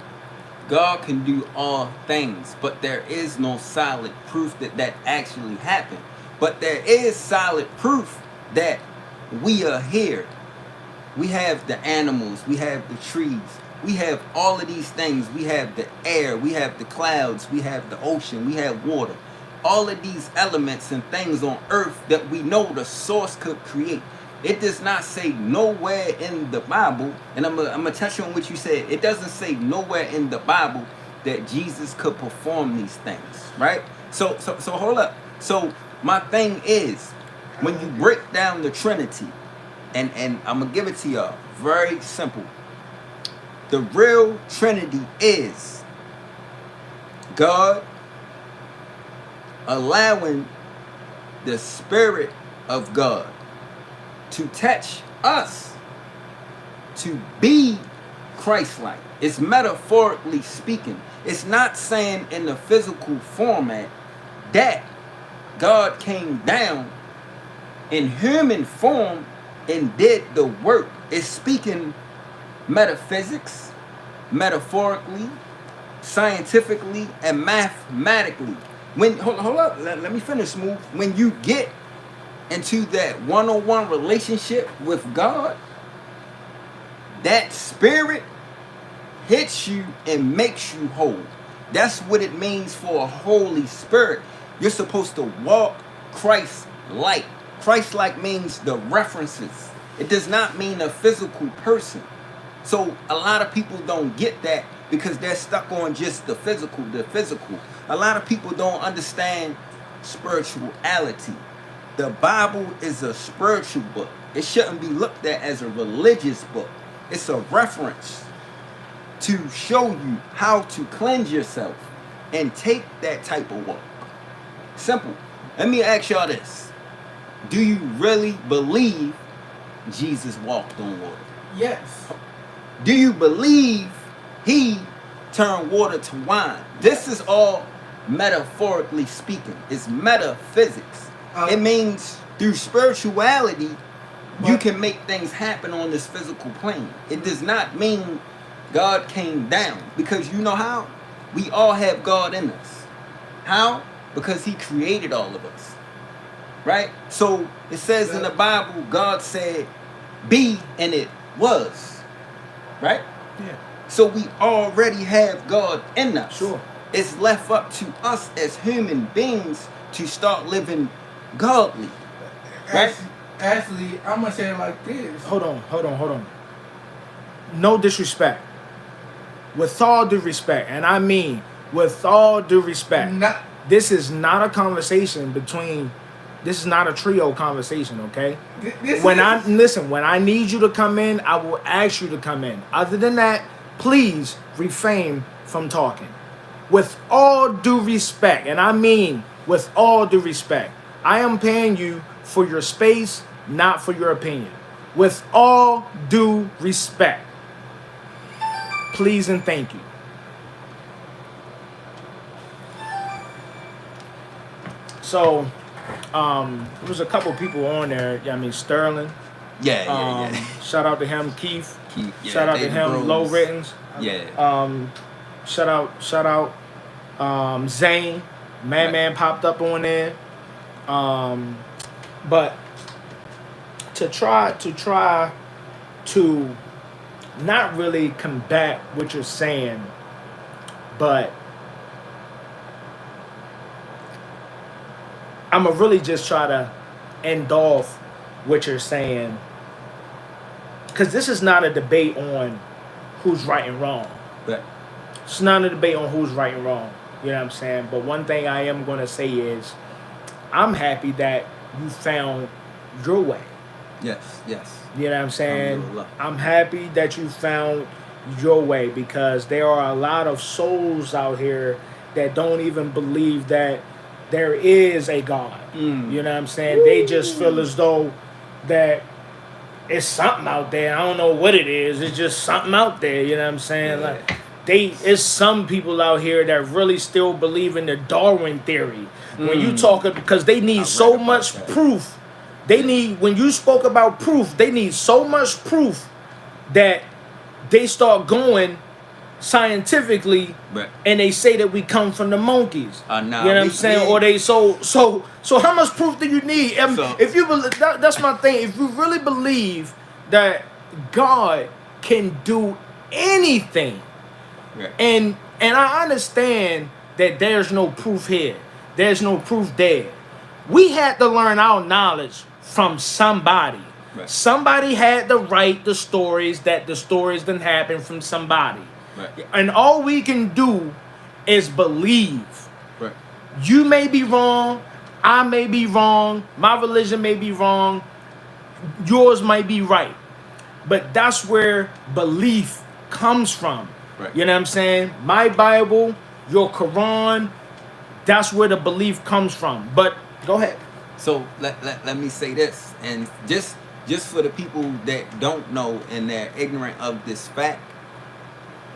C: God can do all things, but there is no solid proof that actually happened. But there is solid proof that we are here. We have the animals, we have the trees, we have all of these things. We have the air, we have the clouds, we have the ocean, we have water. All of these elements and things on earth that we know the source could create. It does not say nowhere in the Bible, and I'm gonna touch on what you said. It doesn't say nowhere in the Bible that Jesus could perform these things, right? So hold up. So my thing is, when you break down the Trinity, and I'm gonna give it to y'all, very simple. The real Trinity is God allowing the Spirit of God to touch us to be Christ-like. It's metaphorically speaking. It's not saying in the physical format that God came down in human form and did the work. It's speaking metaphysics, metaphorically, scientifically, and mathematically. When hold up, let me finish, SMOOV. When you get into that one-on-one relationship with God, that spirit hits you and makes you whole. That's what it means for a Holy Spirit. You're supposed to walk Christ-like. Christ-like means the references. It does not mean a physical person. So a lot of people don't get that because they're stuck on just the physical. A lot of people don't understand spirituality. The Bible is a spiritual book. It shouldn't be looked at as a religious book. It's a reference to show you how to cleanse yourself and take that type of walk. Simple. Let me ask y'all this. Do you really believe Jesus walked on water?
E: Yes.
C: Do you believe he turned water to wine? This is all metaphorically speaking. It's metaphysics. It means through spirituality, you can make things happen on this physical plane. It does not mean God came down, because you know how? We all have God in us. How? Because he created all of us. Right? So it says in the Bible, God said, be, and it was. Right?
A: Yeah.
C: So we already have God in us.
A: Sure.
C: It's left up to us as human beings to start living godly. Right?
E: Actually, I'm gonna say it like this.
A: Hold on. No disrespect. With all due respect, and I mean with all due respect, this is not a conversation between. This is not a trio conversation, okay? When I need you to come in, I will ask you to come in. Other than that, please refrain from talking. With all due respect, and I mean with all due respect, I am paying you for your space, not for your opinion. With all due respect, please and thank you. So, there was a couple people on there. I mean, Sterling.
C: Yeah.
A: Shout out to him, Keith.
C: Yeah,
A: shout out to
C: David
A: him,
C: Rose.
A: Low Rittens.
C: Yeah.
A: Shout out, Zane. Man popped up on there. But to try to not really combat what you're saying, but I'ma really just try to end off what you're saying, because this is not a debate on who's right and wrong.
C: But
A: It's not a debate on who's right and wrong. You know what I'm saying? But one thing I am going to say is I'm happy that you found your way.
C: yes.
A: You know what I'm saying?
C: Alhamdulillah.
A: I'm happy that you found your way, because there are a lot of souls out here that don't even believe that there is a God. You know what I'm saying? They just feel as though that it's something out there. I don't know what it is. It's just something out there. You know what I'm saying?
C: Yeah.
A: Like it's some people out here that really still believe in the Darwin theory. When you talk, because they need
C: read
A: so
C: about
A: much
C: that.
A: proof. They need, when you spoke about proof, they need so much proof that they start going scientifically,
C: Right.
A: and they say that we come from the monkeys.
C: Nah,
A: you know what I'm saying?
C: we-
A: Or they so how much proof do you need?
C: So-
A: If you believe, that's my thing. If you really believe that God can do anything,
C: Right.
A: and I understand that there's no proof here, there's no proof there. We had to learn our knowledge from somebody.
C: Right.
A: Somebody had to write the stories didn't happen from somebody.
C: Right.
A: And all we can do is believe.
C: Right.
A: You may be wrong, I may be wrong, my religion may be wrong, yours might be right. But that's where belief comes from.
C: Right.
A: You know what I'm saying? My Bible, your Quran, that's where the belief comes from. But go ahead.
C: So let me say this, and just for the people that don't know and they're ignorant of this fact,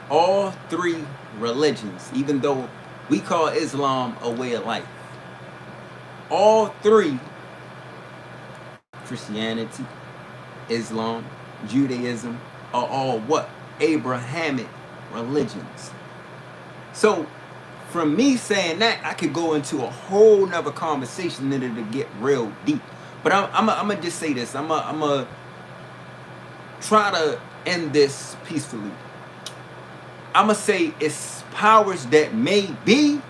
C: all three religions, even though we call Islam a way of life, all three, Christianity, Islam, Judaism, are all what? Abrahamic religions. So from me saying that, I could go into a whole nother conversation and it'll get real deep. But I'm gonna just say this. I'm gonna try to end this peacefully. I'm gonna say it's powers that may be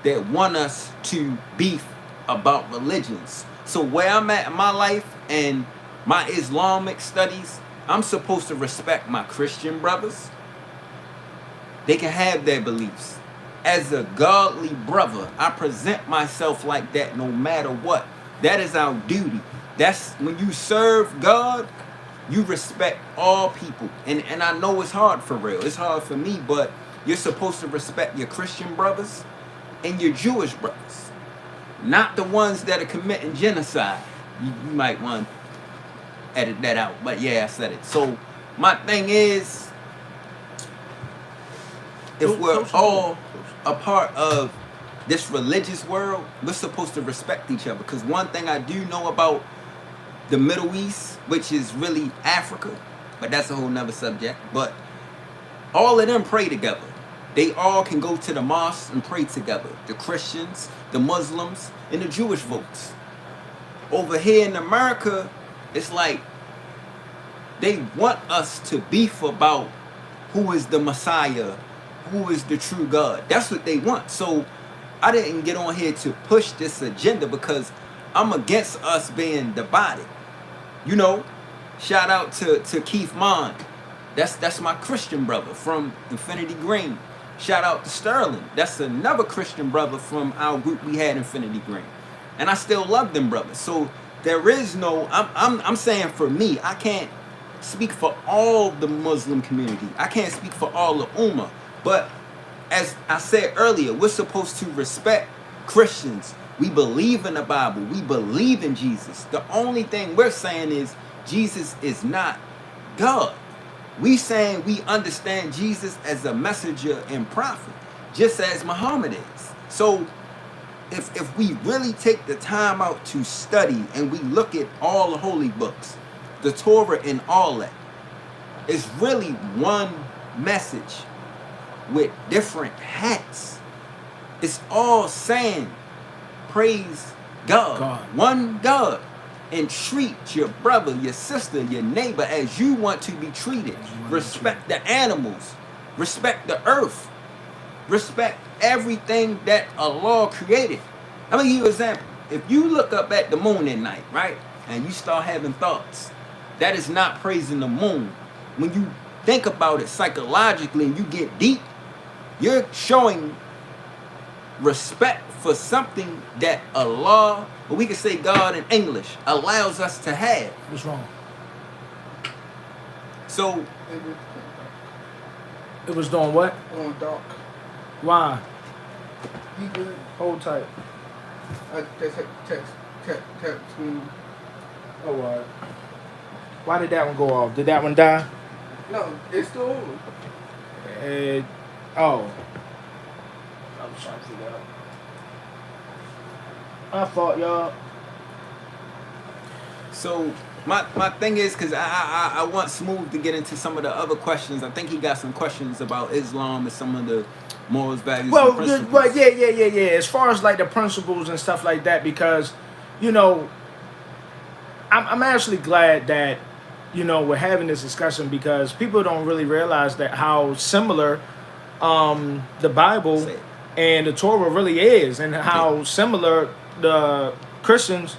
C: that want us to beef about religions. So where I'm at in my life and my Islamic studies, I'm supposed to respect my Christian brothers. They can have their beliefs. As a godly brother, I present myself like that no matter what. That is our duty. That's when you serve God, you respect all people. And I know it's hard for real. It's hard for me, but you're supposed to respect your Christian brothers and your Jewish brothers. Not the ones that are committing genocide. You might want to edit that out. But yeah, I said it. So my thing is, if we're all a part of this religious world, we're supposed to respect each other. Because one thing I do know about the Middle East, which is really Africa, but that's a whole nother subject. But all of them pray together. They all can go to the mosque and pray together. The Christians, the Muslims, and the Jewish folks. Over here in America, it's like they want us to beef about who is the Messiah, who is the true God. That's what they want. So I didn't get on here to push this agenda because I'm against us being divided. You know, shout out to Keith Mon. That's my Christian brother from Infinity Green. Shout out to Sterling. That's another Christian brother from our group we had, Infinity Green. And I still love them brothers. So there is no, I'm saying for me, I can't speak for all the Muslim community. I can't speak for all the Ummah. But as I said earlier, we're supposed to respect Christians. We believe in the Bible. We believe in Jesus. The only thing we're saying is Jesus is not God. We saying we understand Jesus as a messenger and prophet, just as Muhammad is. So if we really take the time out to study and we look at all the holy books, the Torah and all that, it's really one message with different hats. It's all saying praise God. One God, and treat your brother, your sister, your neighbor as you want to be treated. Respect the animals, respect the earth, respect everything that Allah created. I'm gonna give you an example. if you look up at the moon at night, right, and you start having thoughts, that is not praising the moon. When you think about it psychologically and you get deep, you're showing respect for something that Allah, or we can say God in English, allows us to have.
A: What's wrong?
C: So
A: It was doing what?
E: On dark.
A: Why?
E: You good?
A: Hold tight.
E: I just had text me.
A: Oh, all right. Why did that one go off? Did that one die?
E: No, it's still on.
A: Oh. I was trying to figure out. I thought y'all.
C: So my thing is, because I want Smooth to get into some of the other questions. I think he got some questions about Islam and some of the morals, values,
A: Well,
C: and principles.
A: but yeah. As far as like the principles and stuff like that, because, you know, I'm actually glad that, you know, we're having this discussion, because people don't really realize that how similar the Bible
C: Say it.
A: and the Torah really is, and how similar the Christians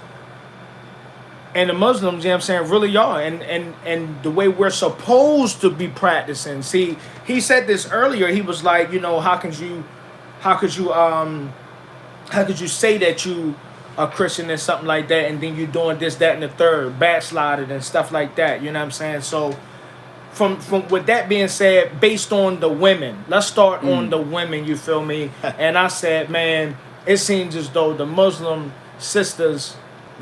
A: and the Muslims, you know what I'm saying, really are, and the way we're supposed to be practicing. See, he said this earlier. He was like, you know, how could you say that you a Christian and something like that, and then you doing this, that, and the third, backslided and stuff like that. You know what I'm saying? So, from with that being said, based on the women, let's start on the women. You feel me? And I said, man, it seems as though the Muslim sisters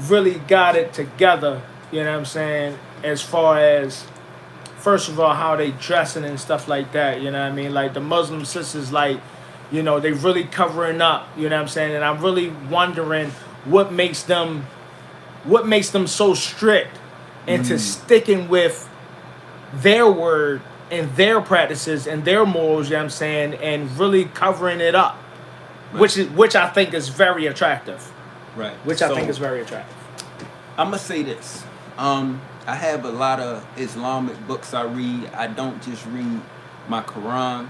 A: really got it together. You know what I'm saying? As far as, first of all, how they dressing and stuff like that. You know what I mean? Like the Muslim sisters, like, you know, they really covering up. You know what I'm saying? And I'm really wondering what makes them so strict into sticking with their word and their practices and their morals, you know what I'm saying, and really covering it up.
C: Right.
A: Which I think is very attractive.
C: Right.
A: Which I think is very attractive.
C: I'm gonna say this. I have a lot of Islamic books I read. I don't just read my Quran.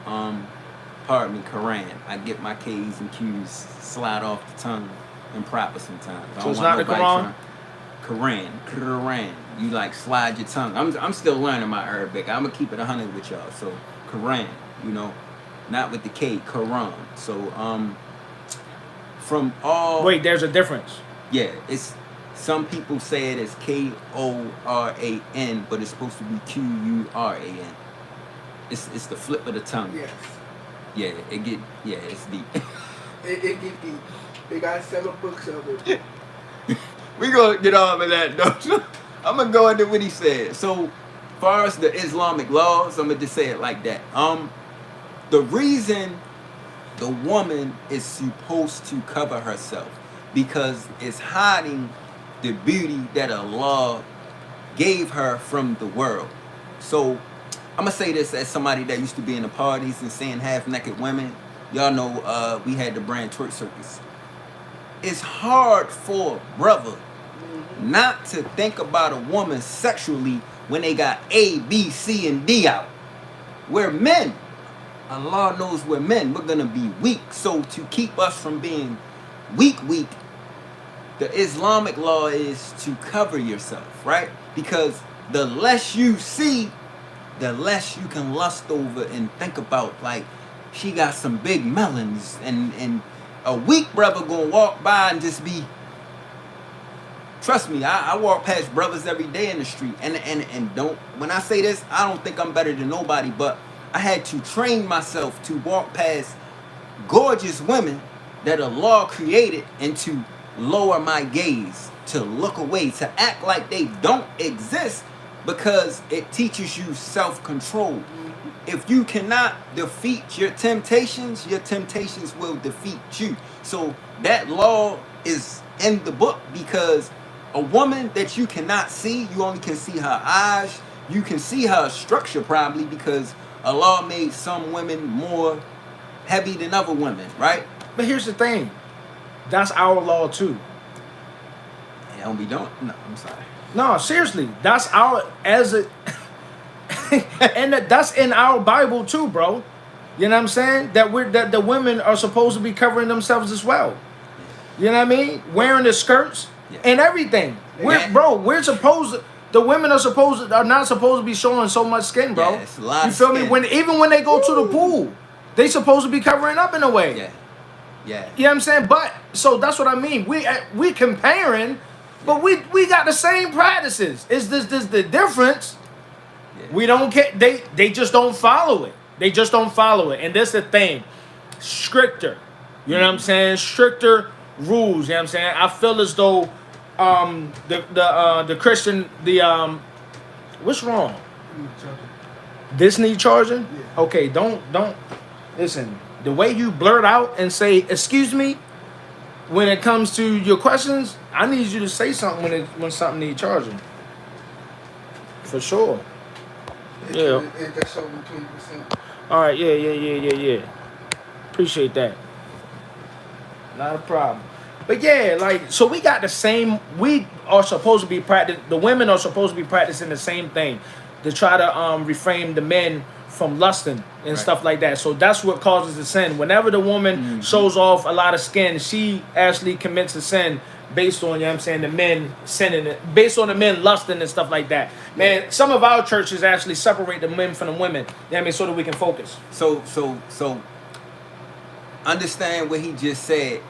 C: Pardon me, Quran. I get my K's and Q's slide off the tongue improper sometimes.
A: So it's not the Quran?
C: Quran. You like slide your tongue. I'm still learning my Arabic. I'm gonna keep it 100 with y'all. So Quran, you know, not with the K, Quran. So from all.
A: Wait, there's a difference.
C: Yeah, it's some people say it as Koran, but it's supposed to be Quran. It's the flip of the tongue.
E: Yes.
C: Yeah, it's deep.
E: It get deep. They got 7 books of it.
C: We gonna get off of that though. I'm gonna go into what he said. So, far as the Islamic laws, I'm gonna just say it like that. The reason the woman is supposed to cover herself because it's hiding the beauty that Allah gave her from the world. So, I'm gonna say this as somebody that used to be in the parties and seeing half-naked women. Y'all know we had the brand Twerk Circus. It's hard for a brother not to think about a woman sexually when they got A, B, C, and D out. We're men. Allah knows we're men. We're gonna be weak. So to keep us from being weak, the Islamic law is to cover yourself, right? Because the less you see, the less you can lust over and think about, like, she got some big melons, and a weak brother gonna walk by and just be. Trust me, I walk past brothers every day in the street, and don't. When I say this, I don't think I'm better than nobody, but I had to train myself to walk past gorgeous women that Allah created and to lower my gaze, to look away, to act like they don't exist, because it teaches you self-control. If you cannot defeat your temptations will defeat you. So that law is in the book, because a woman that you cannot see, you only can see her eyes, you can see her structure probably, because Allah made some women more heavy than other women, right?
A: But here's the thing. That's our law too.
C: They don't be doing. No, I'm sorry.
A: No, seriously. That's our and that's in our Bible too, bro. You know what I'm saying? That the women are supposed to be covering themselves as well. You know what I mean? Wearing the skirts
C: Yeah.
A: and everything.
C: Yeah.
A: We're supposed to, the women are not supposed to be showing so much skin, bro.
C: Yeah, it's a lot
A: you
C: of
A: feel me?
C: skin.
A: Even when they go to the pool, they supposed to be covering up in a way.
C: Yeah. Yeah.
A: You know what I'm saying? But so that's what I mean. We comparing, but we got the same practices. Is this the difference?
C: Yeah.
A: We don't care. They just don't follow it. They just don't follow it. And that's the thing. Stricter. You know what I'm saying? Stricter rules. You know what I'm saying? I feel as though the Christian what's wrong? This need charging?
E: Yeah.
A: Okay, don't listen. The way you blurt out and say "excuse me" when it comes to your questions, I need you to say something when something needs charging. For sure. Yeah.
E: That's over 20%.
A: All right. Yeah. Appreciate that. Not a problem. But yeah, like, so we got the same. We are supposed to be the women are supposed to be practicing the same thing to try to refrain the men from lusting and
C: Right.
A: stuff like that. So that's what causes the sin. Whenever the woman shows off a lot of skin, she actually commits a sin based on, you know what I'm saying, the men sinning it, based on the men lusting and stuff like that. Man, some of our churches actually separate the men from the women, you know what I mean, so that we can focus.
C: So understand what he just said.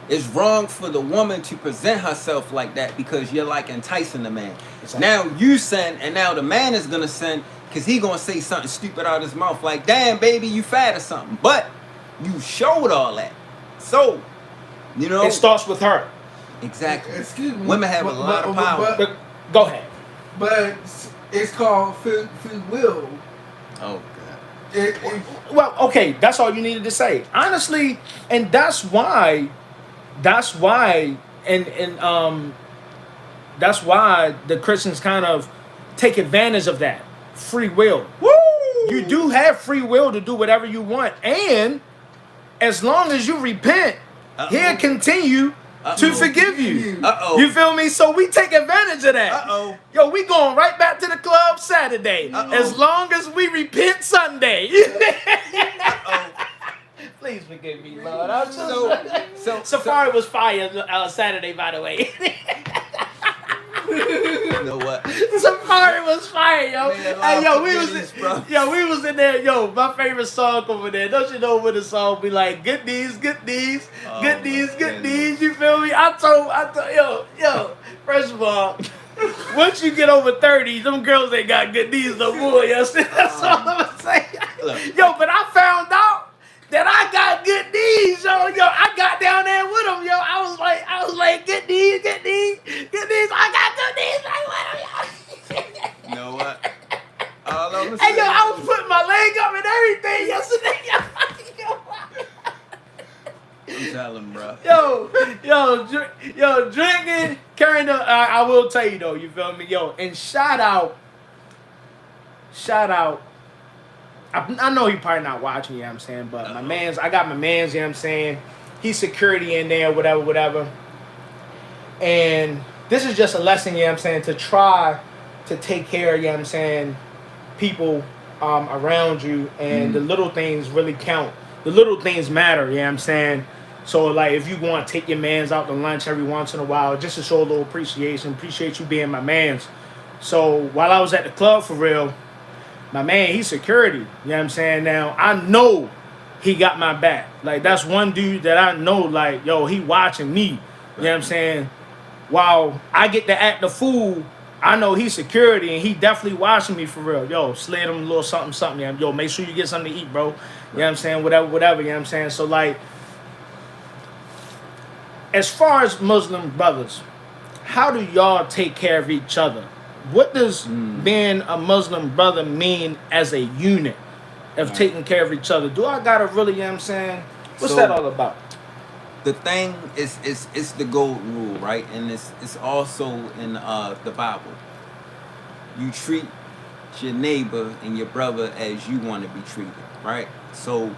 C: It's wrong for the woman to present herself like that because you're like enticing the man.
A: Exactly.
C: Now you sin, and now the man is gonna sin because he gonna say something stupid out of his mouth like, "Damn, baby, you fat" or something. But you showed all that, so you know
A: It starts with her.
C: exactly.
E: Excuse me.
C: Women have a lot of power.
A: But go ahead.
E: But it's called free will.
C: Oh God.
A: Well, okay, that's all you needed to say. Honestly, and that's why that's why the Christians kind of take advantage of that. Free will.
C: Woo!
A: You do have free will to do whatever you want. And as long as you repent, he'll continue to forgive you.
C: Uh-oh.
A: You feel me? So we take advantage of that.
C: Uh-oh.
A: Yo, we going right back to the club Saturday.
C: Uh-oh.
A: As long as we repent Sunday.
C: Uh-oh.
A: Please forgive me, Lord. I'm
C: So
A: Safari was fire Saturday, by the way.
C: you know what?
A: Safari was fire, yo.
C: Man,
A: Hey, yo, we
C: bro.
A: was in there, yo. My favorite song over there. Don't you know when the song be like, good knees, good knees,
C: Oh,
A: good knees,
C: my
A: good
C: goodness.
A: knees. You feel me? I told, yo. First of all, once you get over 30, them girls ain't got good knees no more. Yo, that's all I'm gonna say.
C: Look.
A: Yo, but I found out that I got good knees, yo. I got down there with them, yo. I was like, good knees, good knees, good knees. I got good knees, like with them, yo.
C: You know what? All I'm
A: Hey, yo, I was putting my leg up and everything yesterday, yo.
C: I'm telling, bro.
A: Yo, drinking, carrying the. I will tell you though, you feel me, yo. And shout out. I know he probably not watching, you know what I'm saying, but I got my mans, you know what I'm saying. He's security in there, whatever. And this is just a lesson, you know what I'm saying, to try to take care, you know what I'm saying, people around you, and the little things really count. The little things matter, you know what I'm saying. So, like, if you want to take your mans out to lunch every once in a while, just to show a little appreciate you being my mans. So, while I was at the club for real, my man, he's security. You know what I'm saying? Now, I know he got my back. Like, that's one dude that I know, like, yo, he watching me. You know what I'm saying? While I get to act the fool, I know he's security, and he definitely watching me for real. Yo, slid him a little something. Yo, make sure you get something to eat, bro. You know what I'm saying? Whatever, you know what I'm saying? So, like, as far as Muslim brothers, how do y'all take care of each other? What does being a Muslim brother mean as a unit of taking care of each other? Do I gotta really, you know what I'm saying? What's
C: So-
A: that all about?
C: The thing is it's the golden rule, right? And it's also in the Bible. You treat your neighbor and your brother as you want to be treated, right? So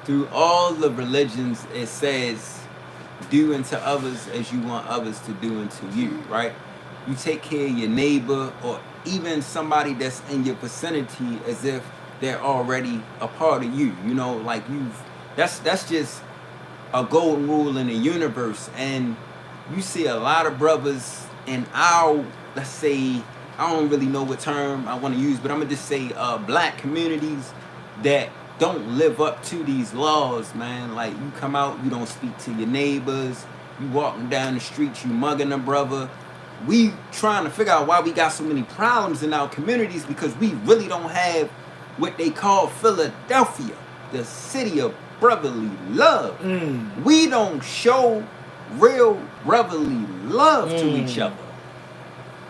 C: through all the religions, it says, do unto others as you want others to do unto you, right? You take care of your neighbor or even somebody that's in your vicinity as if they're already a part of you. You know, like that's just a golden rule in the universe, and you see a lot of brothers in our, let's say, I don't really know what term I want to use, but I'm gonna just say black communities that don't live up to these laws, man. Like, you come out, you don't speak to your neighbors, you walking down the street, you mugging a brother. We trying to figure out why we got so many problems in our communities, because we really don't have what they call Philadelphia, the city of brotherly love. We don't show real brotherly love to each other.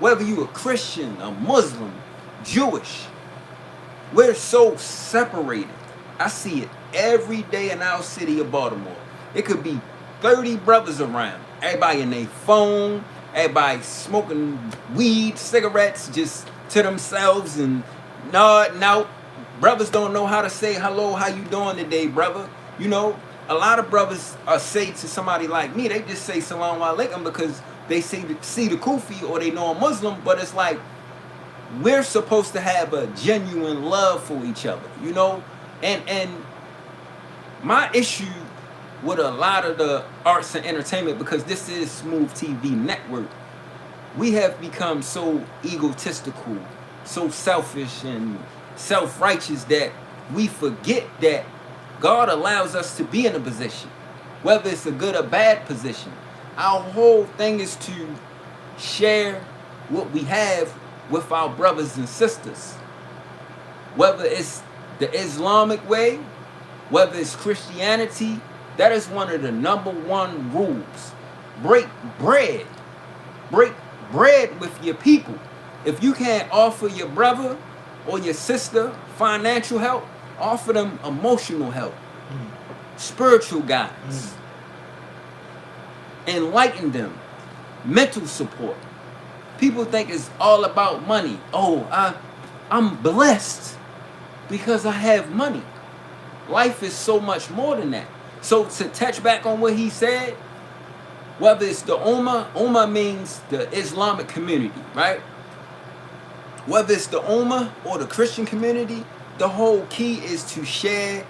C: Whether you a Christian, a Muslim, Jewish, we're so separated. I see it every day in our city of Baltimore. It could be 30 brothers around. Everybody in their phone, everybody smoking weed, cigarettes just to themselves and nodding out. Brothers don't know how to say hello, how you doing today, brother? You know, a lot of brothers say to somebody like me, they just say salam alaikum because they see the kufi or they know a Muslim, but it's like, we're supposed to have a genuine love for each other, you know? And my issue with a lot of the arts and entertainment, because this is SMOOV TV Network, we have become so egotistical, so selfish and self-righteous that we forget that God allows us to be in a position, whether it's a good or bad position. Our whole thing is to share what we have with our brothers and sisters. Whether it's the Islamic way, whether it's Christianity, that is one of the #1 rules. Break bread. Break bread with your people. If you can't offer your brother or your sister financial help, offer them emotional help, spiritual guidance, enlighten them, mental support. People think it's all about money. Oh, I'm blessed because I have money. Life is so much more than that. So to touch back on what he said, whether it's the Ummah means the Islamic community, right? Whether it's the Ummah or the Christian community, the whole key is to share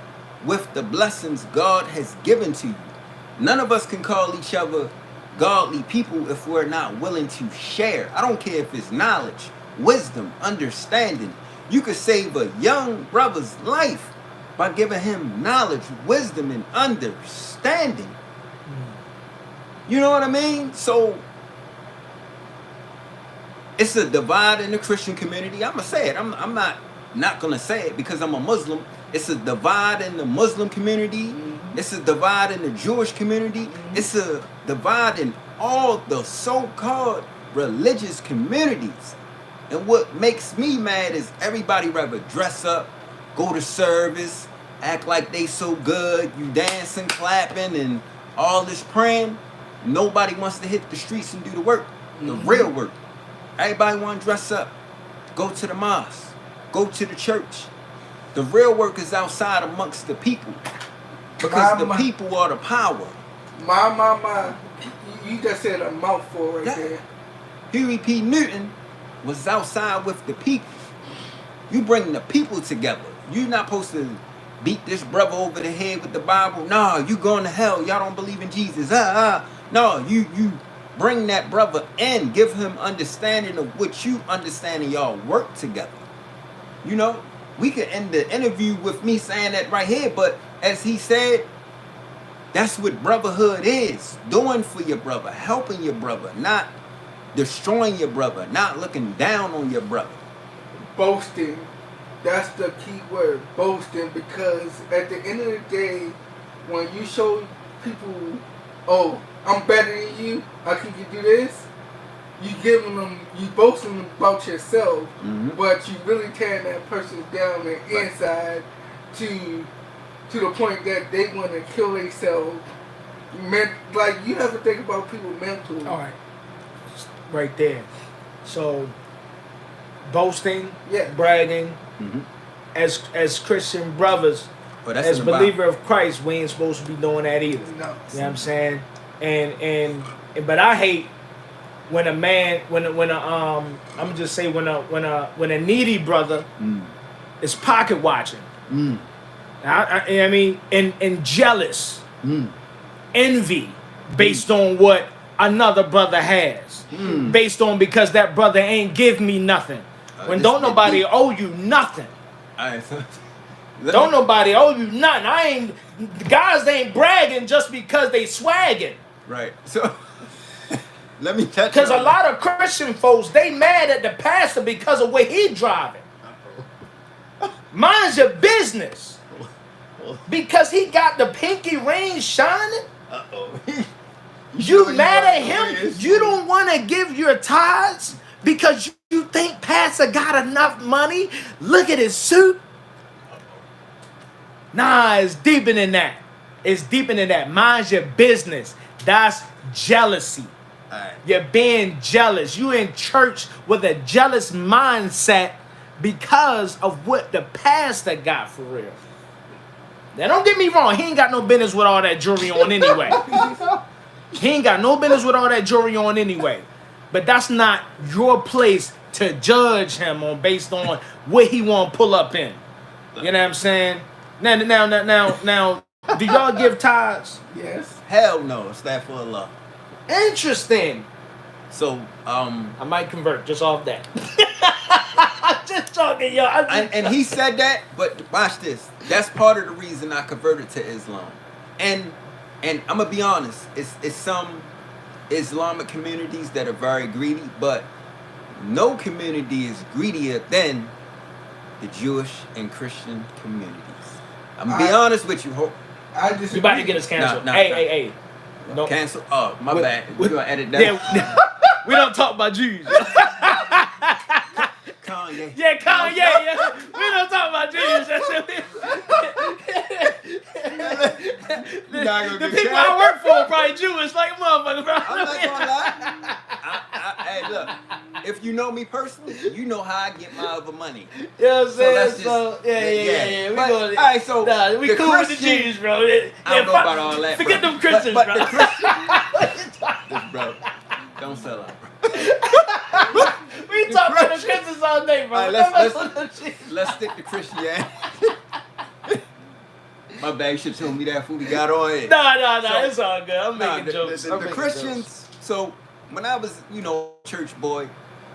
C: with the blessings God has given to you. None of us can call each other godly people if we're not willing to share. I don't care if it's knowledge, wisdom, understanding. You could save a young brother's life by giving him knowledge, wisdom, and understanding. You know what I mean? So it's a divide in the Christian community. I'm gonna say it. I'm not gonna say it because I'm a Muslim. It's a divide in the Muslim community. It's a divide in the Jewish community. It's a divide in all the so-called religious communities. And what makes me mad is everybody rather dress up, go to service, act like they so good, you dancing, clapping, and all this praying. Nobody wants to hit the streets and do the work, the real work. Everybody want to dress up, go to the mosque, go to the church. The real work is outside amongst the people. Because the people are the power.
E: My. You just said a mouthful right there.
C: Huey P. Newton was outside with the people. You bring the people together. You're not supposed to beat this brother over the head with the Bible. No, you going to hell. Y'all don't believe in Jesus. No, you bring that brother in. Give him understanding of what you understand and y'all work together. You know, we could end the interview with me saying that right here, but as he said, that's what brotherhood is. Doing for your brother, helping your brother, not destroying your brother, not looking down on your brother.
E: Boasting. That's the key word, boasting, because at the end of the day, when you show people, oh, I'm better than you, how can you do this? You boasting about yourself, but you really tearing that person down the inside to the point that they want to kill themselves. Like, you have to think about people mentally.
A: All right. Right there. So, boasting, bragging, as Christian brothers, as believer of Christ, we ain't supposed to be doing that either. No. You know what I'm saying? But I hate when a man, I'm gonna just say when a needy brother is pocket watching. I mean, and jealous, envy based on what another brother has. Based on because that brother ain't give me nothing. When
C: this
A: don't
C: get
A: nobody
C: deep.
A: owe you nothing.
C: All right, so
A: Don't nobody owe you nothing. I ain't guys ain't bragging just because they swagging.
C: Right. So let me touch.
A: Because a
C: on
A: lot of Christian folks, they mad at the pastor because of where he driving. Mind your business. Because he got the pinky ring shining.
C: Uh-oh.
A: You mad at him? You don't want to give your tithes because you think pastor got enough money? Look at his suit. Nah, it's deeper than that. It's deeper than that. Mind your business. That's jealousy.
C: All right.
A: You're being jealous. You in church with a jealous mindset because of what the pastor got for real. Now, don't get me wrong. He ain't got no business with all that jewelry on anyway. He ain't got no business with all that jewelry on anyway. But that's not your place to judge him on based on what he want to pull up in. You know what I'm saying? Now, do y'all give tithes?
E: Yes.
C: Hell no. It's that for love.
A: Interesting.
C: So
A: I might convert just off that. Just talking, y'all.
C: and he said that, but watch this. That's part of the reason I converted to Islam. And I'm gonna be honest, it's some Islamic communities that are very greedy, but no community is greedier than the Jewish and Christian communities. I'm gonna be honest with you.
E: I disagree.
A: You about to get us canceled.
C: Nah.
A: Hey. No.
C: Cancel. Oh, my bad. We're gonna edit that.
A: Yeah, we don't talk about Jews.
C: Kanye.
A: Yeah, Kanye. Yeah. We don't talk about Jews. That's it.
C: You're not gonna
A: The
C: get
A: people
C: canceled.
A: I work for are probably Jewish, like motherfuckers, bro.
C: I'm not gonna lie. Hey, look. If you know me personally, you know how I get my other money.
A: You know what I'm saying?
C: that's
A: So,
C: just-
A: yeah. We
C: But,
A: gonna,
C: all right, so
A: nah, we
C: the
A: cool with the
C: Christian-
A: Jews, bro.
C: I don't know about all that.
A: Forget
C: bro.
A: them Christians,
C: but
A: bro.
C: the Christian, bro, don't sell out, bro.
A: We talk about the Christians all day, bro.
C: All right,
A: Don't mess
C: let's-
A: with them Jews.
C: Let's stick to Christianity. My bag, you should have told me that food we got on it.
A: Nah,
C: So-
A: it's all good. I'm
C: Nah,
A: making jokes. I'm
C: The
A: making
C: Christians.
A: jokes.
C: So when I was, church boy,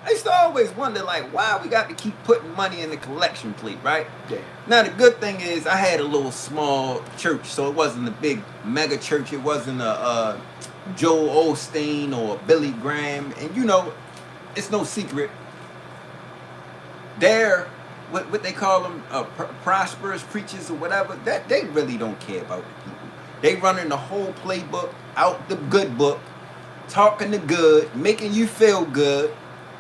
C: I used to always wonder like why we got to keep putting money in the collection plate, right?
A: Yeah.
C: Now the good thing is I had a little small church, so it wasn't a big mega church. It wasn't a Joel Osteen or Billy Graham, and it's no secret. They're what they call them, prosperous preachers or whatever. That they really don't care about the people. They running the whole playbook out the good book, talking the good, making you feel good.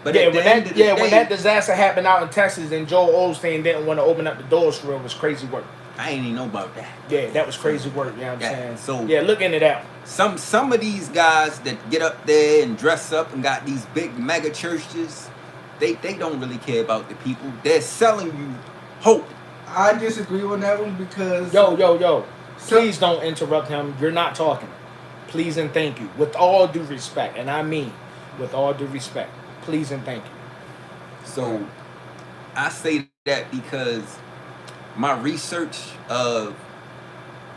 C: But
A: Yeah,
C: at the end of the day,
A: when that disaster happened out in Texas and Joel Osteen didn't want to open up the doors for it, was crazy work.
C: I ain't even know about that.
A: Yeah, that was crazy work. You know what I'm
C: Yeah,
A: saying?
C: so-
A: yeah, look into that.
C: Some of these guys that get up there and dress up and got these big mega churches, they don't really care about the people. They're selling you hope.
E: I disagree on that one because
A: Yo. Please don't interrupt him. You're not talking. Please and thank you. With all due respect, and I mean with all due respect. Please and thank you.
C: So I say that because my research of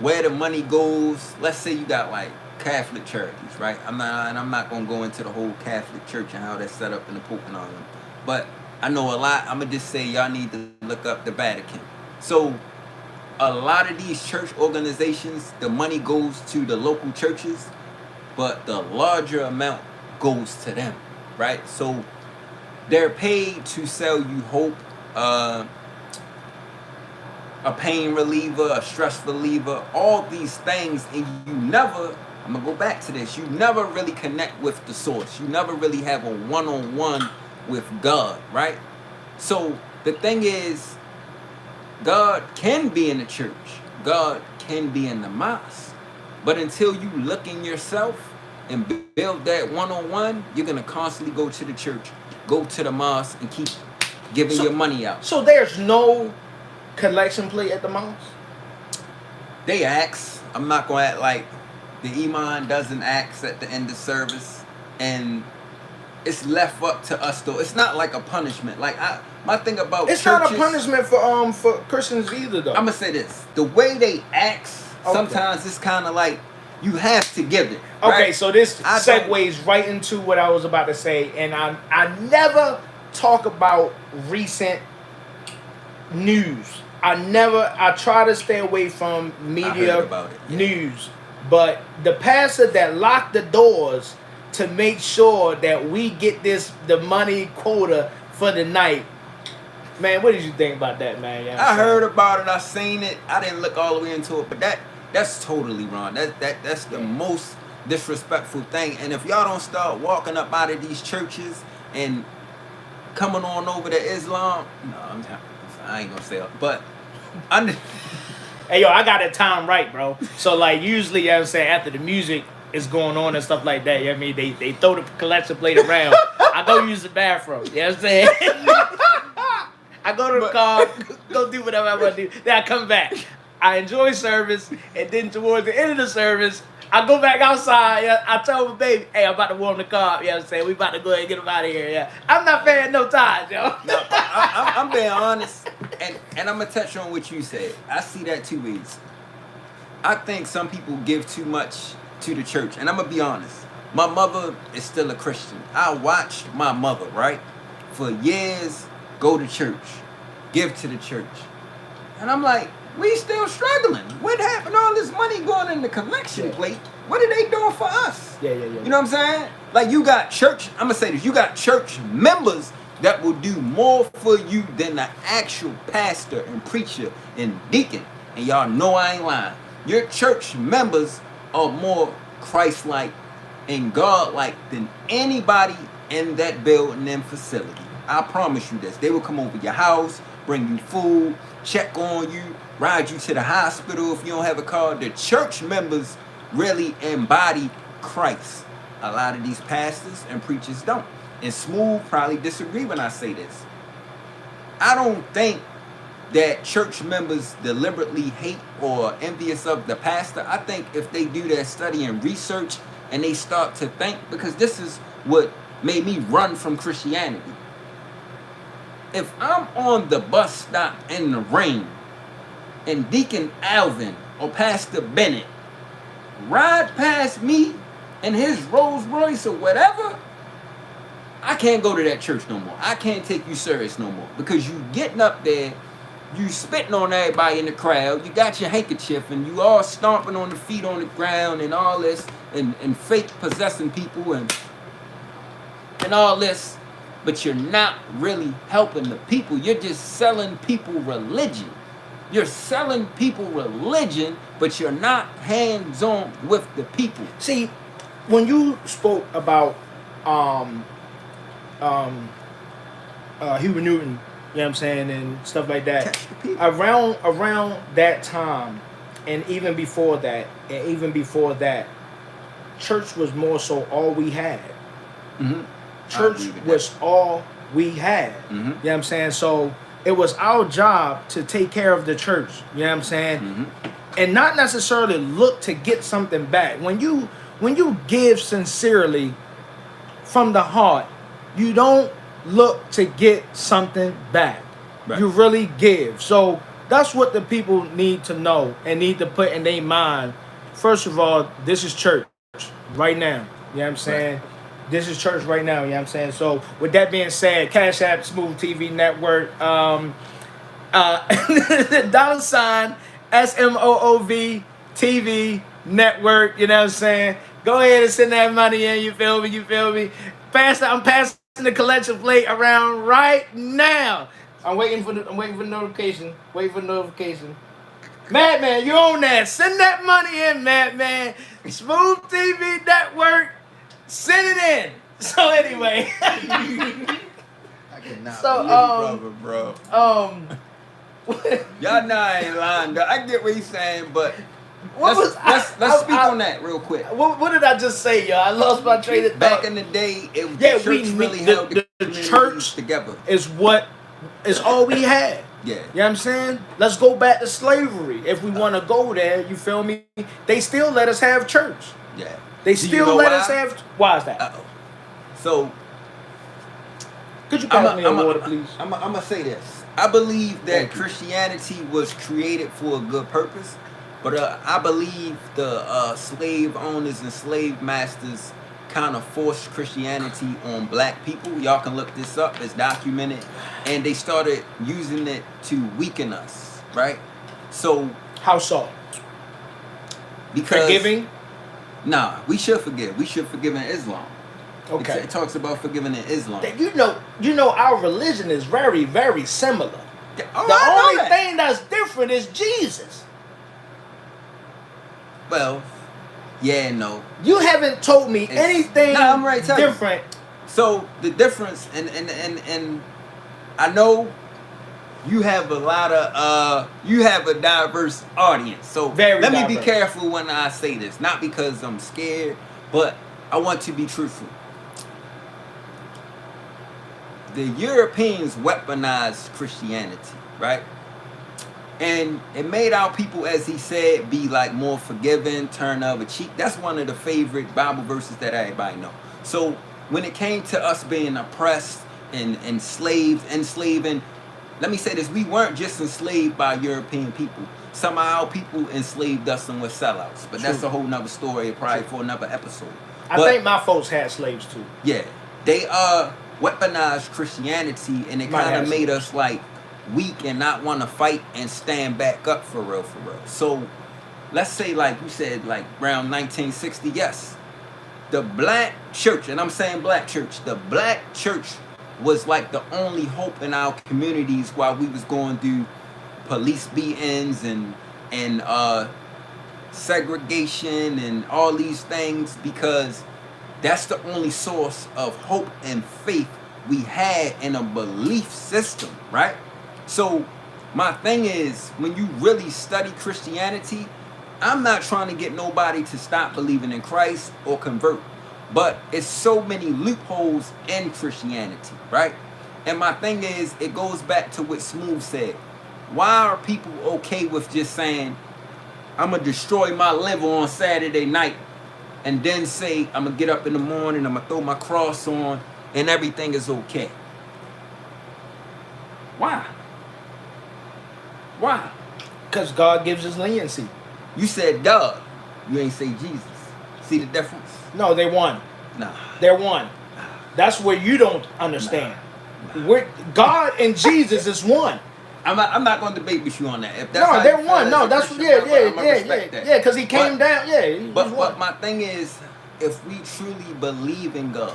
C: where the money goes, let's say you got like Catholic charities, right? I'm not gonna go into the whole Catholic church and how that's set up in the Pope and all them. But I know a lot. I'm gonna just say y'all need to look up the Vatican. So a lot of these church organizations, the money goes to the local churches, but the larger amount goes to them, right? So they're paid to sell you hope, a pain reliever, a stress reliever, all these things, and you never, I'm gonna go back to this, you never really connect with the source. You never really have a one-on-one with God, right? So the thing is, God can be in the church. God can be in the mosque. But until you look in yourself and build that one-on-one, you're going to constantly go to the church, go to the mosque, and keep giving your money out.
A: So there's no collection plate at the mosque?
C: They ask. I'm not going to act like the imam doesn't ask at the end of service. And it's left up to us, though. It's not like a punishment. Like, my thing about
A: It's
C: churches,
A: not a punishment for Christians either, though.
C: I'm going to say this. The way they ask,
A: Okay.
C: sometimes it's kind of like You have to give it.
A: Okay,
C: right?
A: so this
C: I
A: segues right into what I was about to say, and I never talk about recent news. I try to stay away from
C: I
A: media
C: heard about it, yeah.
A: news. But the pastor that locked the doors to make sure that we get the money quota for the night. Man, what did you think about that, man?
C: I heard about it. I seen it. I didn't look all the way into it, but that's totally wrong. That's the most disrespectful thing. And if y'all don't start walking up out of these churches and coming on over to Islam, no, I ain't gonna say it, but
A: hey, yo, I got it timed right, bro. So, like, usually, you know what I'm saying, after the music is going on and stuff like that, you know what I mean? They throw the collection plate around. I go use the bathroom, you know what I'm saying? I go to the car, go do whatever I want to do. Then I come back. I enjoy service, and then towards the end of the service, I go back outside. Yeah, I tell my baby, hey, I'm about to warm the car up. You know what I'm saying? We about to go ahead and get him out of here. Yeah, I'm not paying no time, yo.
C: No, I'm being honest, and I'm gonna touch on what you said. I see that two ways. I think some people give too much to the church, and I'm gonna be honest. My mother is still a Christian. I watched my mother, right, for years go to church, give to the church, and I'm like, we still struggling. What happened? All this money going in the collection plate. What are they doing for us?
A: Yeah.
C: You know what I'm saying? Like, you got church, I'm gonna say this, you got church members that will do more for you than the actual pastor and preacher and deacon. And y'all know I ain't lying. Your church members are more Christ-like and God-like than anybody in that building and facility. I promise you this. They will come over your house, bring you food, check on you, ride you to the hospital if you don't have a car. The church members really embody Christ. A lot of these pastors and preachers don't. And SMOOV probably disagree when I say this. I don't think that church members deliberately hate or envious of the pastor. I think if they do their study and research and they start to think, because this is what made me run from Christianity. If I'm on the bus stop in the rain and Deacon Alvin or Pastor Bennett ride past me in his Rolls Royce or whatever, I can't go to that church no more. I can't take you serious no more, because you getting up there, you spitting on everybody in the crowd, you got your handkerchief and you all stomping on the feet on the ground and all this and fake possessing people and all this. But you're not really helping the people. You're just selling people religion. You're selling people religion, but you're not hands-on with the people.
A: See, when you spoke about Huber Newton, you know what I'm saying, and stuff like that, around that time, and even before that, church was more so all we had.
C: Mm-hmm.
A: Church was all we had.
C: Mm-hmm.
A: You know what I'm saying? So it was our job to take care of the church. You know what I'm saying?
C: Mm-hmm.
A: And not necessarily look to get something back. When you give sincerely from the heart, you don't look to get something back.
C: Right.
A: You really give. So that's what the people need to know and need to put in their mind. First of all, this is church right now. You know what I'm saying? Right. This is church right now, you know what I'm saying? So with that being said, Cash App, SMOOV TV Network, $ SMOOV TV Network, you know what I'm saying? Go ahead and send that money in, you feel me? I'm passing the collection plate around right now. I'm waiting for the notification. Madman, you on that. Send that money in, Madman. SMOOV TV Network. Send it in. So anyway.
C: I cannot
A: so
C: bro.
A: Y'all
C: know I ain't lying, though. I get what he's saying, but let's speak on that real quick.
A: What did I just say, y'all? I lost my train of thought.
C: Back in the day, the church really held the
A: church
C: together.
A: Is all we had.
C: Yeah.
A: You know what I'm saying? Let's go back to slavery. If we want to go there, you feel me? They still let us have church.
C: Yeah.
A: They still let us have. Why is that?
C: Uh-oh. So,
A: could you pass me a water, please?
C: I'm gonna say this. I believe that Christianity was created for a good purpose, But I believe the slave owners and slave masters kind of forced Christianity on black people. Y'all can look this up. It's documented. And they started using it to weaken us, right? So...
A: How so?
C: Because...
A: Forgiving?
C: Nah, we should forgive. We should forgive in Islam.
A: Okay.
C: It talks about forgiving in Islam.
A: You know, our religion is very, very similar.
C: Oh,
A: The
C: I know
A: only
C: that.
A: thing that's different is Jesus.
C: Well, yeah, no.
A: You haven't told me anything
C: I'm ready to tell you.
A: different.
C: So the difference, and I know you have a lot of you have a diverse audience. So
A: Very
C: let me be
A: diverse.
C: careful when I say this, not because I'm scared, but I want to be truthful. The Europeans weaponized Christianity, right? And it made our people, as he said, be like more forgiving, turn the other cheek. That's one of the favorite Bible verses that everybody know. So when it came to us being oppressed and enslaving, let me say this, we weren't just enslaved by European people. Some of our people enslaved us and were sellouts. But that's
A: True.
C: a whole nother story, probably for another episode.
A: I think my folks had slaves too.
C: Yeah, they weaponized Christianity, and it
A: Might
C: kind
A: have
C: of made us like weak and not want to fight and stand back up for real, for real. So let's say, like you said, like around 1960, yes, the black church, and I'm saying black church, the black church was like the only hope in our communities while we was going through police beatings and segregation and all these things, because that's the only source of hope and faith we had in a belief system, right? So my thing is, when you really study Christianity, I'm not trying to get nobody to stop believing in Christ or convert, but it's so many loopholes in Christianity, right? And my thing is, it goes back to what SMOOV said. Why are people okay with just saying, I'm going to destroy my liver on Saturday night, and then say, I'm going to get up in the morning, I'm going to throw my cross on, and everything is okay? Why? Why?
A: Because God gives us leniency.
C: You said duh. You ain't say Jesus. See the difference?
A: No, they're one.
C: Nah.
A: They're one. That's where you don't understand. God and Jesus is one.
C: I'm not going to debate with you on that. If that's
A: No,
C: how
A: they're
C: you
A: one.
C: feel
A: No,
C: as a
A: that's
C: Christian
A: yeah,
C: brother, I'ma respect that.
A: yeah. Because he came down. Yeah, he was
C: But
A: one.
C: my thing is, if we truly believe in God,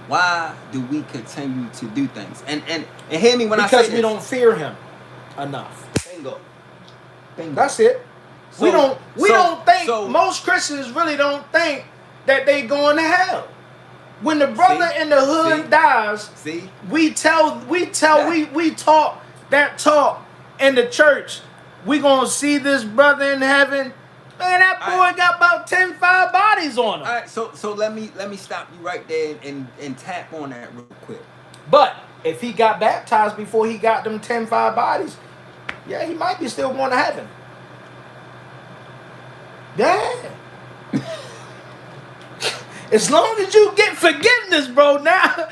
C: why do we continue to do things? And hear me when I say
A: Because
C: this.
A: we don't fear Him enough.
C: Bingo. Bingo.
A: That's it. We don't think
C: so-
A: most Christians really don't think that they going to hell. When the brother
C: See?
A: in the hood
C: See?
A: dies,
C: See?
A: we talk that talk in the church. We gonna see this brother in heaven. Man, that boy
C: Alright.
A: got about 10 bodies on him.
C: All right, so let me stop you right there and tap on that real quick.
A: But if he got baptized before he got them 10 bodies, yeah, he might be still going to heaven. Yeah. As long as you get forgiveness, bro. Now,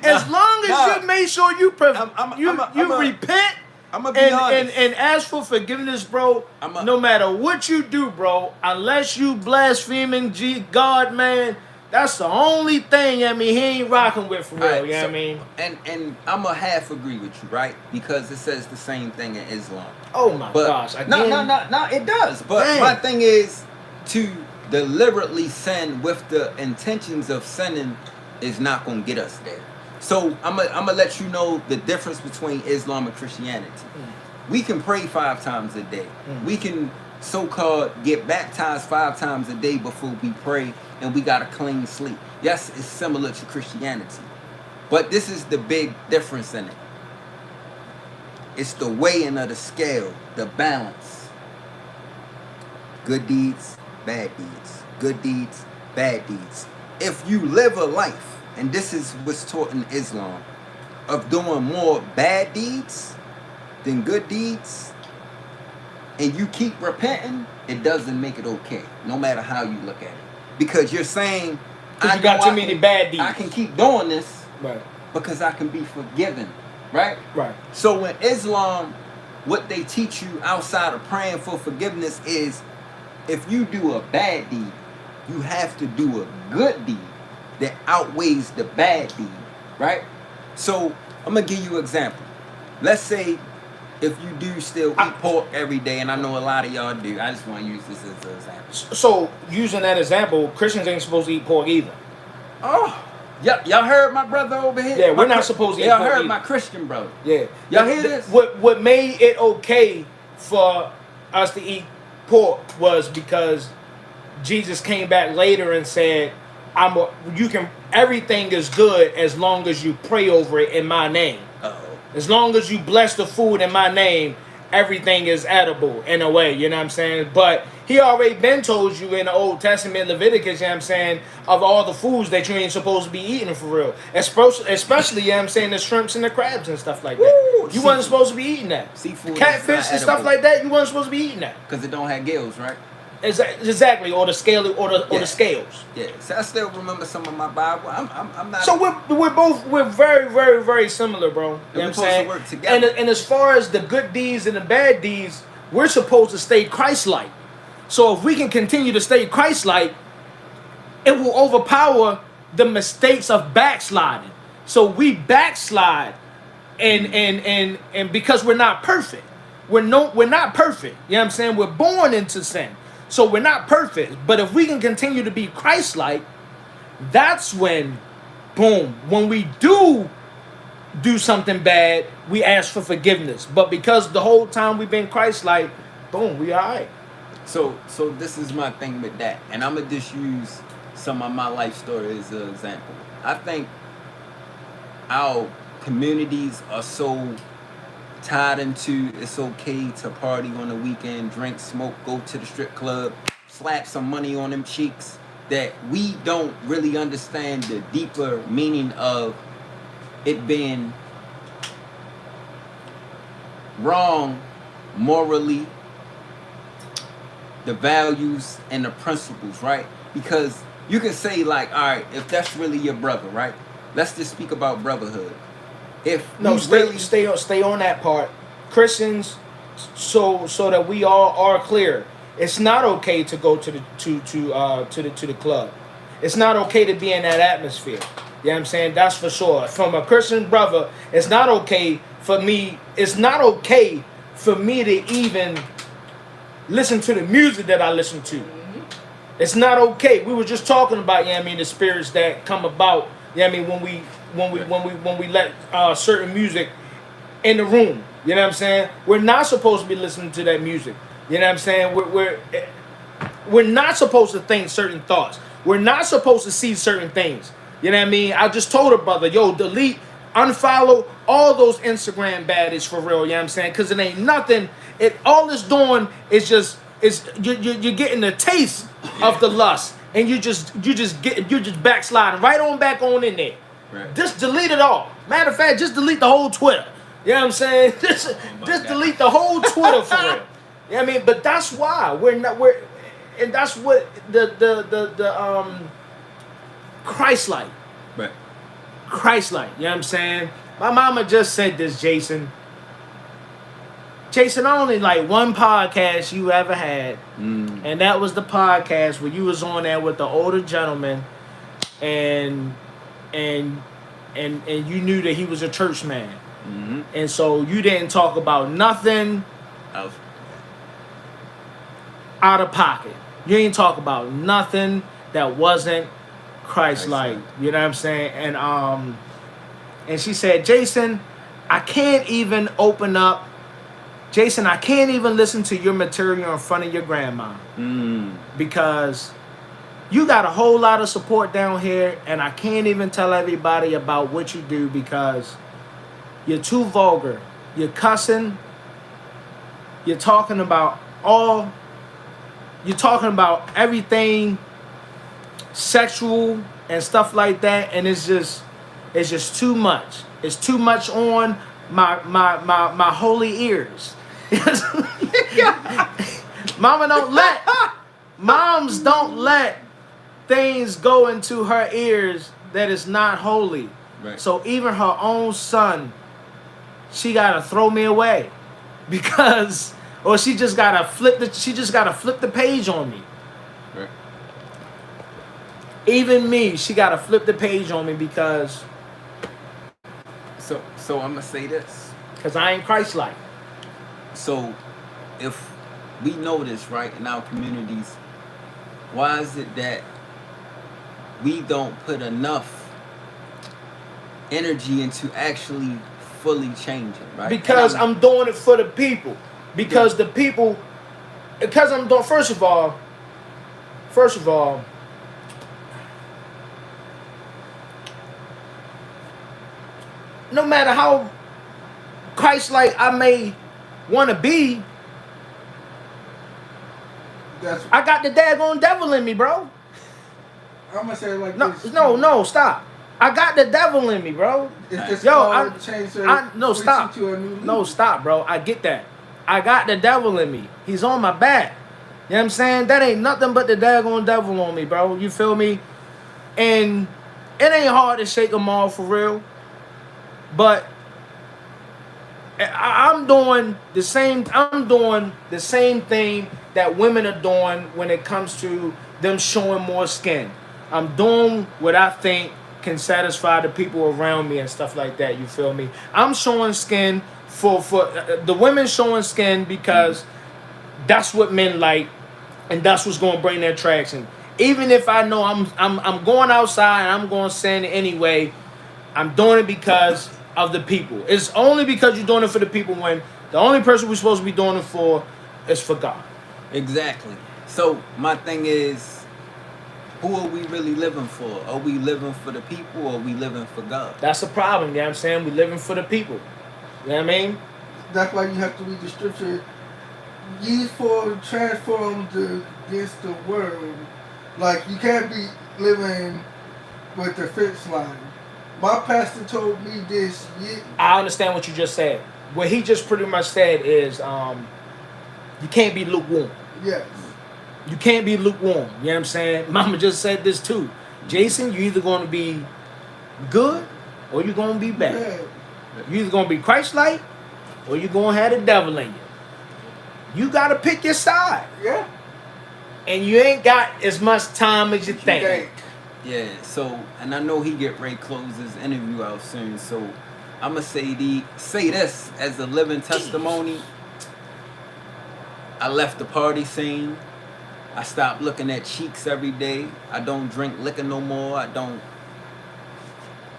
A: as long as you make sure you repent
C: I'm gonna be honest.
A: and ask for forgiveness, bro. No matter what you do, bro, unless you blaspheming God, man, that's the only thing. I mean, he ain't rocking with for real.
C: Alright,
A: You know what I mean?
C: And I'm a half agree with you, right? Because it says the same thing in Islam.
A: Oh my
C: But
A: gosh! Again,
C: no, it does. But
A: Dang.
C: my thing is, to deliberately sin with the intentions of sinning is not gonna get us there. So I'm gonna let you know the difference between Islam and Christianity. We can pray 5 times a day. We can so-called get baptized 5 times a day before we pray, and we got a clean sleep. Yes, it's similar to Christianity, but this is the big difference in it. It's the weighing of the scale, the balance. Good deeds, bad deeds. Good deeds, bad deeds. If you live a life, and this is what's taught in Islam, of doing more bad deeds than good deeds, and you keep repenting, it doesn't make it okay, no matter how you look at it. Because you're saying,
A: because you got too many bad deeds.
C: I can keep doing this
A: Right.
C: because I can be forgiven, right?
A: Right.
C: So in Islam, what they teach you outside of praying for forgiveness is if you do a bad deed, you have to do a good deed that outweighs the bad deed, right? So I'm gonna give you an example. Let's say if you do still eat pork every day, and I know a lot of y'all do. I just want to use this as an example.
A: So using that example, Christians ain't supposed to eat pork either.
C: Oh, y'all heard my brother over here?
A: Yeah, we're not supposed to eat
C: y'all
A: pork
C: heard
A: either.
C: my Christian brother.
A: Yeah.
C: Y'all hear this?
A: What made it okay for us to eat pork was because Jesus came back later and said, everything is good as long as you pray over it in my name.
C: Uh-oh.
A: As long as you bless the food in my name, everything is edible in a way, you know what I'm saying? But he already been told you in the Old Testament, Leviticus, you know what I'm saying, of all the foods that you ain't supposed to be eating for real. Especially, you know what I'm saying, the shrimps and the crabs and stuff like that.
C: Woo,
A: you wasn't supposed to be eating that.
C: Seafood,
A: catfish and stuff like that, you wasn't supposed to be eating that.
C: Because it don't have gills, right?
A: Exactly, or the scale, or the scales.
C: Yeah, so I still remember some of my Bible. I'm not.
A: So we're very, very, very similar, bro. You know what I'm saying?
C: To work together.
A: And as far as the good deeds and the bad deeds, we're supposed to stay Christ-like. So if we can continue to stay Christ-like, it will overpower the mistakes of backsliding. So we backslide, and because we're not perfect, we're not perfect. You know what I'm saying? We're born into sin. So we're not perfect, but if we can continue to be Christ-like, that's when, boom, when we do something bad, we ask for forgiveness. But because the whole time we've been Christ-like, boom, we all right.
C: So this is my thing with that, and I'm gonna just use some of my life story as an example. I think our communities are so tied into it's okay to party on the weekend, drink, smoke, go to the strip club, slap some money on them cheeks, that we don't really understand the deeper meaning of it being wrong morally, the values and the principles, right? Because you can say like, all right, if that's really your brother, right? Let's just speak about brotherhood.
A: Stay on that part. Christians, so that we all are clear. It's not okay to go to the club. It's not okay to be in that atmosphere. You know what I'm saying? That's for sure. From a Christian brother, it's not okay for me. It's not okay for me to even listen to the music that I listen to. It's not okay. We were just talking about, you know what I mean, the spirits that come about, you know what I mean, when we let certain music in the room. You know what I'm saying? We're not supposed to be listening to that music. You know what I'm saying? We're not supposed to think certain thoughts. We're not supposed to see certain things. You know what I mean? I just told a brother, yo, delete, unfollow all those Instagram baddies for real. You know what I'm saying? Because it ain't nothing. All it's doing is you're getting the taste of the lust, and you're just backsliding right on back on in there.
C: Right.
A: Just delete it all. Matter of fact, just delete the whole Twitter. You know what I'm saying? Just delete the whole Twitter for real. You know what I mean? But that's why and that's what the Christ-like.
C: Right.
A: Christ-like. You know what I'm saying? My mama just said this, Jason. Jason, only like one podcast you ever had, and that was the podcast where you was on there with the older gentleman, and you knew that he was a church man, and so you didn't talk about nothing out of pocket. You didn't talk about nothing that wasn't Christ-like. You know what I'm saying? And she said, Jason, I can't even open up. Jason, I can't even listen to your material in front of your grandma because you got a whole lot of support down here, and I can't even tell everybody about what you do because you're too vulgar. You're cussing. You're talking about everything sexual and stuff like that, and it's just too much. It's too much on my holy ears. Moms don't let things go into her ears that is not holy.
C: Right.
A: So even her own son, she gotta throw me away. because, or she just gotta flip the page on me.
C: Right.
A: Even me, she gotta flip the page on me because
C: So I'm gonna say this.
A: I ain't Christ-like.
C: So if we know this, right, in our communities, why is it that we don't put enough energy into actually fully changing, right?
A: Because I'm doing it for the people. Because the people, because I'm doing, first of all, no matter how Christ-like I may want to be,
E: That's
A: I got the daggone devil in me, bro.
E: I'm gonna say it like
A: No,
E: this.
A: no, stop. I got the devil in me, bro.
E: It's just
A: Yo,
E: called change your
A: no, stop.
E: to a new leaf.
A: No, stop, bro. I get that. I got the devil in me. He's on my back. You know what I'm saying? That ain't nothing but the daggone devil on me, bro. You feel me? And it ain't hard to shake them off for real. But I'm doing the same thing that women are doing when it comes to them showing more skin. I'm doing what I think can satisfy the people around me and stuff like that. You feel me? I'm showing skin for the women showing skin because that's what men like, and that's what's going to bring their traction. Even if I know I'm going outside and I'm going to sin anyway, I'm doing it because of the people. It's only because you're doing it for the people when the only person we're supposed to be doing it for is for God.
C: Exactly. So my thing is, who are we really living for? Are we living for the people or are we living for God?
A: That's the problem, you know what I'm saying? We're living for the people. You know what I mean?
E: That's why you have to read the scripture. Ye for transformed against the world. Like you can't be living with the fence line. My pastor told me this.
A: I understand what you just said. What he just pretty much said is you can't be lukewarm.
E: Yes.
A: You can't be lukewarm. You know what I'm saying? Mama just said this too. Jason, you're either going to be good or you're going to be bad.
E: Yeah.
A: You're either going to be Christ-like or you're going to have the devil in you. You got to pick your side.
E: Yeah.
A: And you ain't got as much time as you think.
C: Yeah, so, and I know he get ready to close his interview out soon, so I'm going to say this as a living testimony. I left the party scene. I stopped looking at cheeks every day. I don't drink liquor no more. I don't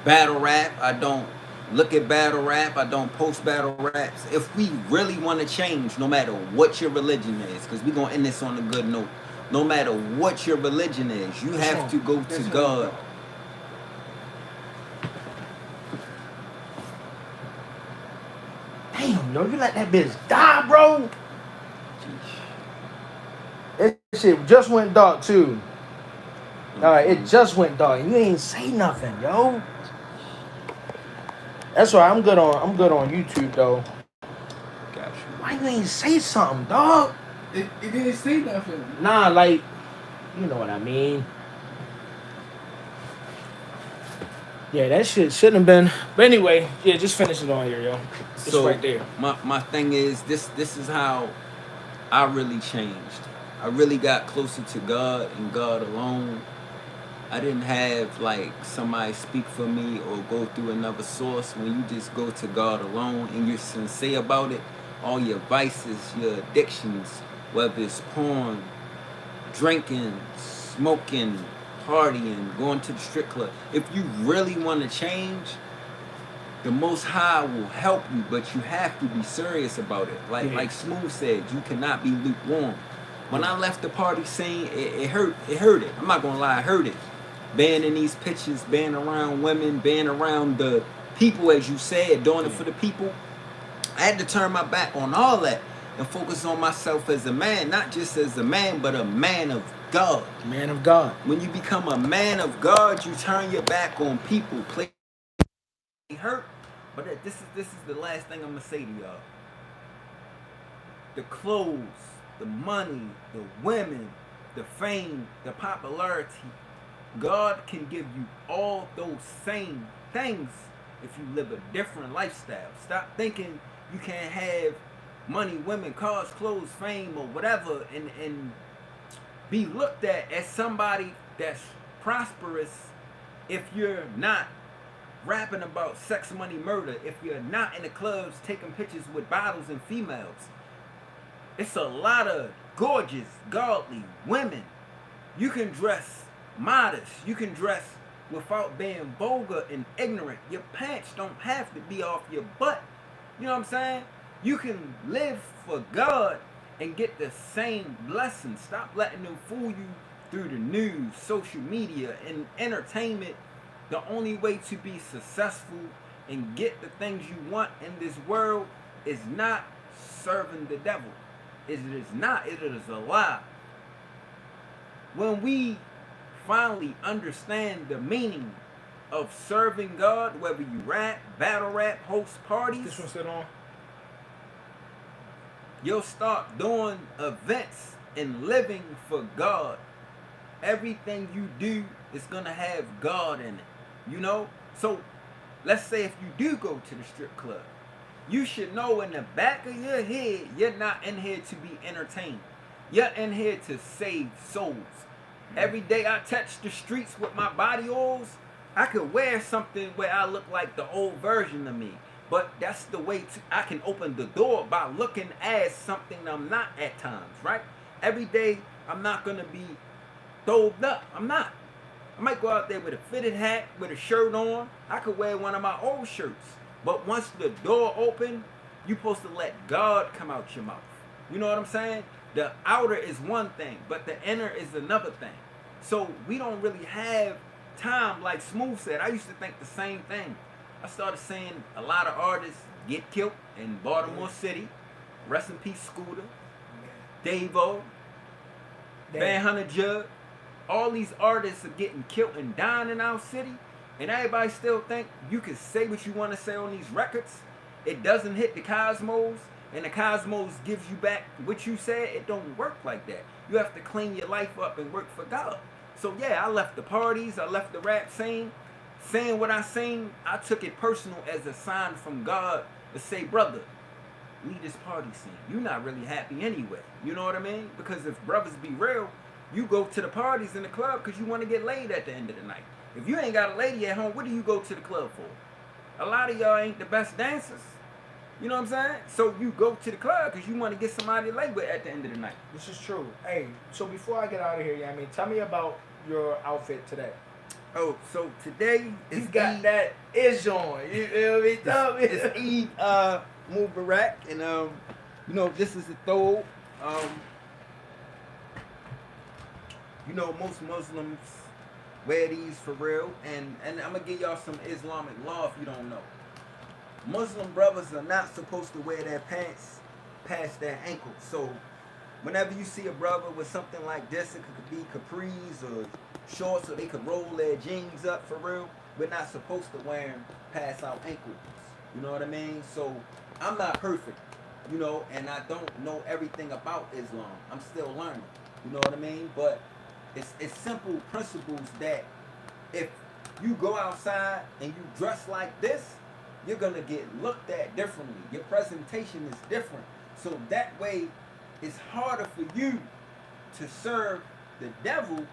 C: battle rap. I don't look at battle rap. I don't post battle raps. If we really want to change, no matter what your religion is, because we're going to end this on a good note, no matter what your religion is, you have to go to God.
A: Damn, yo, you let that bitch die, bro. That shit just went dark too. Alright, it just went dark. You ain't say nothing, yo. That's why I'm good on YouTube though.
C: Got you.
A: Why you ain't say something, dog?
E: It didn't say nothing.
A: Nah, like, you know what I mean. Yeah, that shit shouldn't have been. But anyway, yeah, just finish it on here, yo. It's
C: So
A: right there.
C: my thing is this is how I really changed. I really got closer to God and God alone. I didn't have like somebody speak for me or go through another source. When you just go to God alone and you're sincere about it, all your vices, your addictions, whether it's porn, drinking, smoking, partying, going to the strip club. If you really want to change, the Most High will help you, but you have to be serious about it. Like SMOOV said, you cannot be lukewarm. When I left the party scene, it hurt. It hurt it. I'm not gonna lie, it hurt it. Being in these pictures, being around women, being around the people, as you said, doing it for the people. I had to turn my back on all that and focus on myself as a man, not just as a man, but a man of God.
A: Man of God.
C: When you become a man of God, you turn your back on people. Play hurt, but this is the last thing I'm gonna say to y'all. The clothes, the money, the women, the fame, the popularity. God can give you all those same things if you live a different lifestyle. Stop thinking you can't have money, women, cars, clothes, fame, or whatever, and be looked at as somebody that's prosperous if you're not rapping about sex, money, murder, if you're not in the clubs taking pictures with bottles and females. It's a lot of gorgeous, godly women. You can dress modest. You can dress without being vulgar and ignorant. Your pants don't have to be off your butt. You know what I'm saying? You can live for God and get the same blessing. Stop letting them fool you through the news, social media, and entertainment. The only way to be successful and get the things you want in this world is not serving the devil. It is not. It is a lie. When we finally understand the meaning of serving God, whether you rap, battle rap, host parties,
A: This one sit on.
C: you'll start doing events and living for God. Everything you do is going to have God in it. You know? So, let's say if you do go to the strip club, you should know in the back of your head, you're not in here to be entertained. You're in here to save souls. Every day I touch the streets with my body oils, I could wear something where I look like the old version of me. But that's the way I can open the door by looking as something I'm not at times, right? Every day I'm not going to be throwed up. I'm not. I might go out there with a fitted hat, with a shirt on. I could wear one of my old shirts. But once the door open, you're supposed to let God come out your mouth. You know what I'm saying? The outer is one thing, but the inner is another thing. So we don't really have time, like SMOOV said. I used to think the same thing. I started seeing a lot of artists get killed in Baltimore City. Rest in peace, Scooter, Davo, Van Hunter Judd. All these artists are getting killed and dying in our city, and everybody still think you can say what you want to say on these records. It doesn't hit the cosmos, and the cosmos gives you back what you said. It don't work like that. You have to clean your life up and work for God. So yeah, I left the parties, I left the rap scene. Saying what I seen, I took it personal as a sign from God to say, brother, leave this party scene. You're not really happy anyway. You know what I mean? Because if brothers be real, you go to the parties in the club because you want to get laid at the end of the night. If you ain't got a lady at home, what do you go to the club for? A lot of y'all ain't the best dancers. You know what I'm saying? So you go to the club because you want to get somebody to lay with at the end of the night.
A: This is true. Hey, so before I get out of here, yeah, I mean, tell me about your outfit today.
C: Oh, so today is
A: You got
C: Eid.
A: that ish on. You feel me? Tell me.
C: It's Eid Mubarak, and you know, this is the throw. You know, most Muslims wear these for real, and I'm gonna give y'all some Islamic law if you don't know. Muslim brothers are not supposed to wear their pants past their ankles. So whenever you see a brother with something like this, it could be capris or shorts, so they could roll their jeans up for real. We're not supposed to wear them past our ankles. You know what I mean? So I'm not perfect, you know, and I don't know everything about Islam. I'm still learning. You know what I mean? But it's simple principles that if you go outside and you dress like this, you're gonna get looked at differently. Your presentation is different. So that way it's harder for you to serve the devil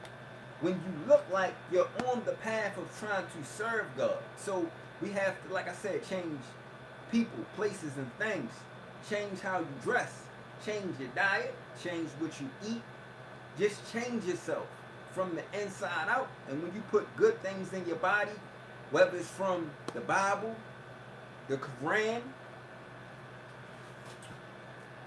C: when you look like you're on the path of trying to serve God. So we have to, like I said, change people, places, and things. Change how you dress. Change your diet. Change what you eat. Just change yourself from the inside out. And when you put good things in your body, whether it's from the Bible, the Quran,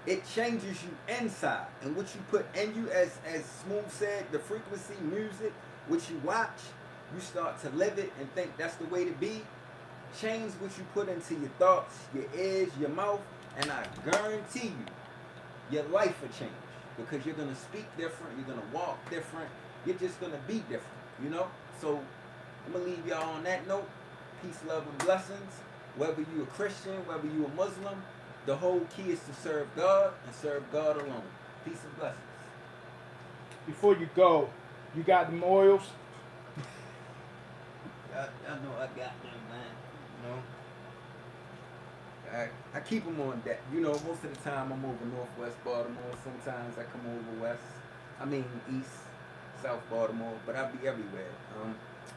C: it changes you inside. And what you put in you, as SMOOV said, the frequency, music, what you watch, you start to live it and think that's the way to be. Change what you put into your thoughts, your ears, your mouth, and I guarantee you, your life will change. Because you're going to speak different, you're going to walk different, you're just going to be different, you know? So I'm going to leave y'all on that note. Peace, love, and blessings. Whether you a Christian, whether you a Muslim, the whole key is to serve God and serve God alone. Peace and blessings.
A: Before you go, you got them oils?
C: I know I got them, man. You know? I keep them on deck. You know, most of the time I'm over Northwest Baltimore. Sometimes I come over West. I mean East, South Baltimore, but I'll be everywhere.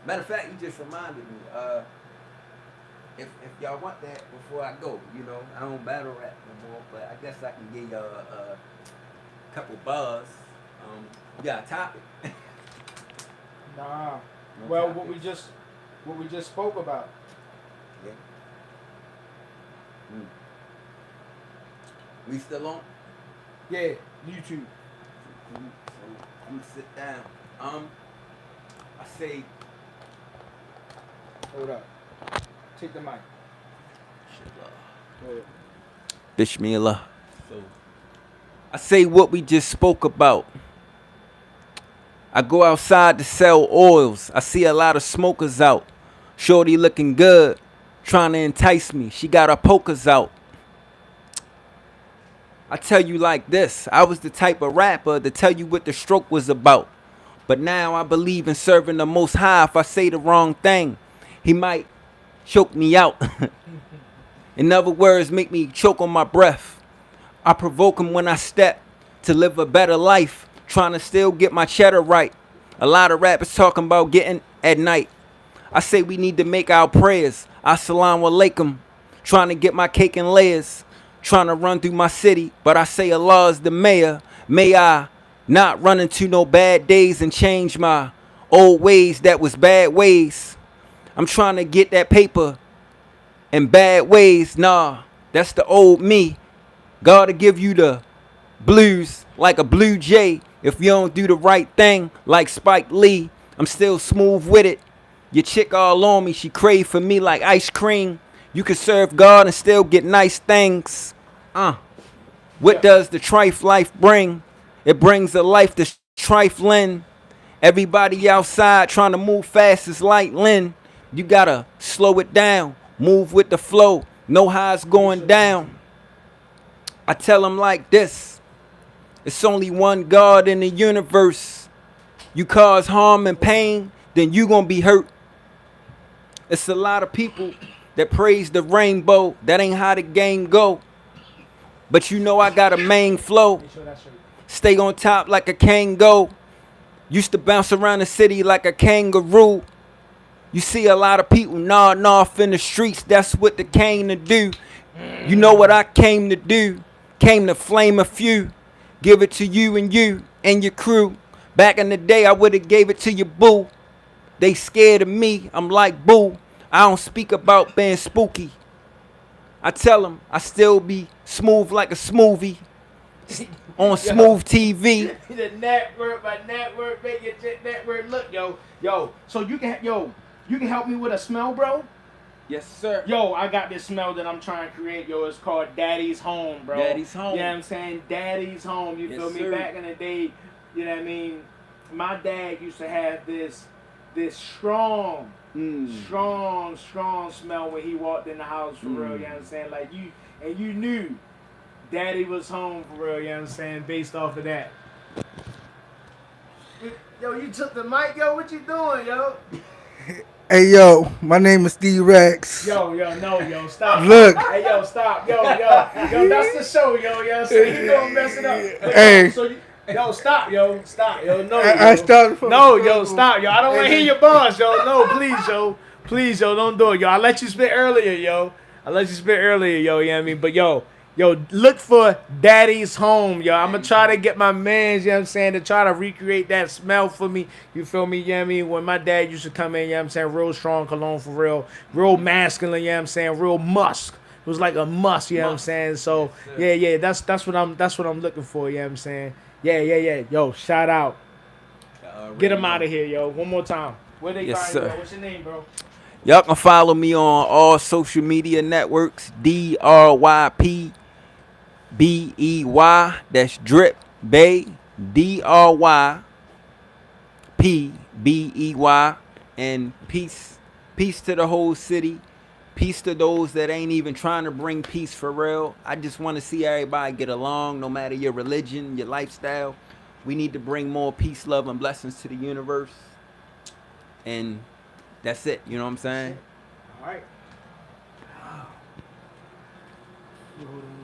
C: Matter of fact, you just reminded me. If y'all want that before I go, you know, I don't battle rap no more, but I guess I can give y'all a couple bars. Yeah, topic.
A: Nah.
C: No
A: Well,
C: topics.
A: what we just spoke about.
C: Yeah. We still on?
A: Yeah, YouTube.
C: So I'm gonna sit down. I say,
A: Hold up. Take the mic. Go ahead.
C: Bismillah. So I say what we just spoke about. I go outside to sell oils. I see a lot of smokers out. Shorty looking good, trying to entice me. She got her pokers out. I tell you like this, I was the type of rapper to tell you what the stroke was about. But now I believe in serving the Most High. If I say the wrong thing, he might choke me out. In other words, make me choke on my breath. I provoke him when I step to live a better life, trying to still get my cheddar right. A lot of rappers talking about getting at night. I say we need to make our prayers. Assalamu alaikum. Trying to get my cake in layers. Trying to run through my city, but I say Allah is the mayor. May I not run into no bad days and change my old ways that was bad ways. I'm trying to get that paper in bad ways. Nah, that's the old me. Gotta give you the blues like a blue jay. If you don't do the right thing like Spike Lee, I'm still smooth with it. Your chick all on me, she crave for me like ice cream. You can serve God and still get nice things. What does the trife life bring? It brings a life that's trifling. Everybody outside trying to move fast as lightning. You gotta slow it down, move with the flow, know how it's going down. I tell them like this, it's only one God in the universe. You cause harm and pain, then you gonna be hurt. It's a lot of people that praise the rainbow. That ain't how the game go. But you know I got a main flow.
A: Make sure that's straight.
C: Stay on top like a kango. Used to bounce around the city like a kangaroo. You see a lot of people nodding off in the streets. That's what they came to do. You know what I came to do? Came to flame a few. Give it to you and your crew. Back in the day, I would have gave it to your boo. They scared of me. I'm like, boo. I don't speak about being spooky. I tell them I still be smooth like a smoothie on Smooth TV.
A: The network, my network, make your network look, yo. So you can help me with a smell, bro.
C: Yes, sir.
A: Yo, I got this smell that I'm trying to create, yo. It's called Daddy's Home, bro.
C: Daddy's Home.
A: You know what I'm saying? Daddy's Home. You
C: Yes,
A: feel me?
C: sir.
A: Back in the day, you know what I mean? My dad used to have this strong smell when he walked in the house, for real. You know what I'm saying? Like you knew Daddy was home, for real. You know what I'm saying? Based off of that. Yo, you took the mic, yo. What you doing, yo?
E: Hey yo, my name is D Rex.
A: Yo, no, yo, stop.
E: Look.
A: Hey, yo, stop. Yo, that's the show, yo. You know what I'm saying? You gonna mess it up. But,
E: Hey.
A: Yo, stop, yo. No,
E: I
A: yo.
E: started from
A: No,
E: the
A: yo,
E: struggle.
A: stop, yo. I don't want to hear your bars, yo. No, please, yo. Please, yo, don't do it, yo. I let you spit earlier, yo. You know what I mean? But, yo, look for Daddy's Home, yo. I'm going to try to get my mans, you know what I'm saying, to try to recreate that smell for me. You feel me? You know what I mean? When my dad used to come in, you know what I'm saying, real strong cologne for real. Real masculine, you know what I'm saying, real musk. It was like a musk, you know what I'm saying? So, yeah, that's what I'm looking for, you know what I'm saying? Yeah. Yo, shout out. Get him out of here, yo. One more time. Where they
C: Yes,
A: find you,
C: sir.
A: bro? What's your name, bro?
C: Y'all can follow me on all social media networks. DRYP BEY. That's Dryp Bay. DRYP BEY. And peace to the whole city. Peace to those that ain't even trying to bring peace for real. I just want to see everybody get along, no matter your religion, your lifestyle. We need to bring more peace, love, and blessings to the universe. And that's it. You know what I'm saying?
A: All right. You hold it.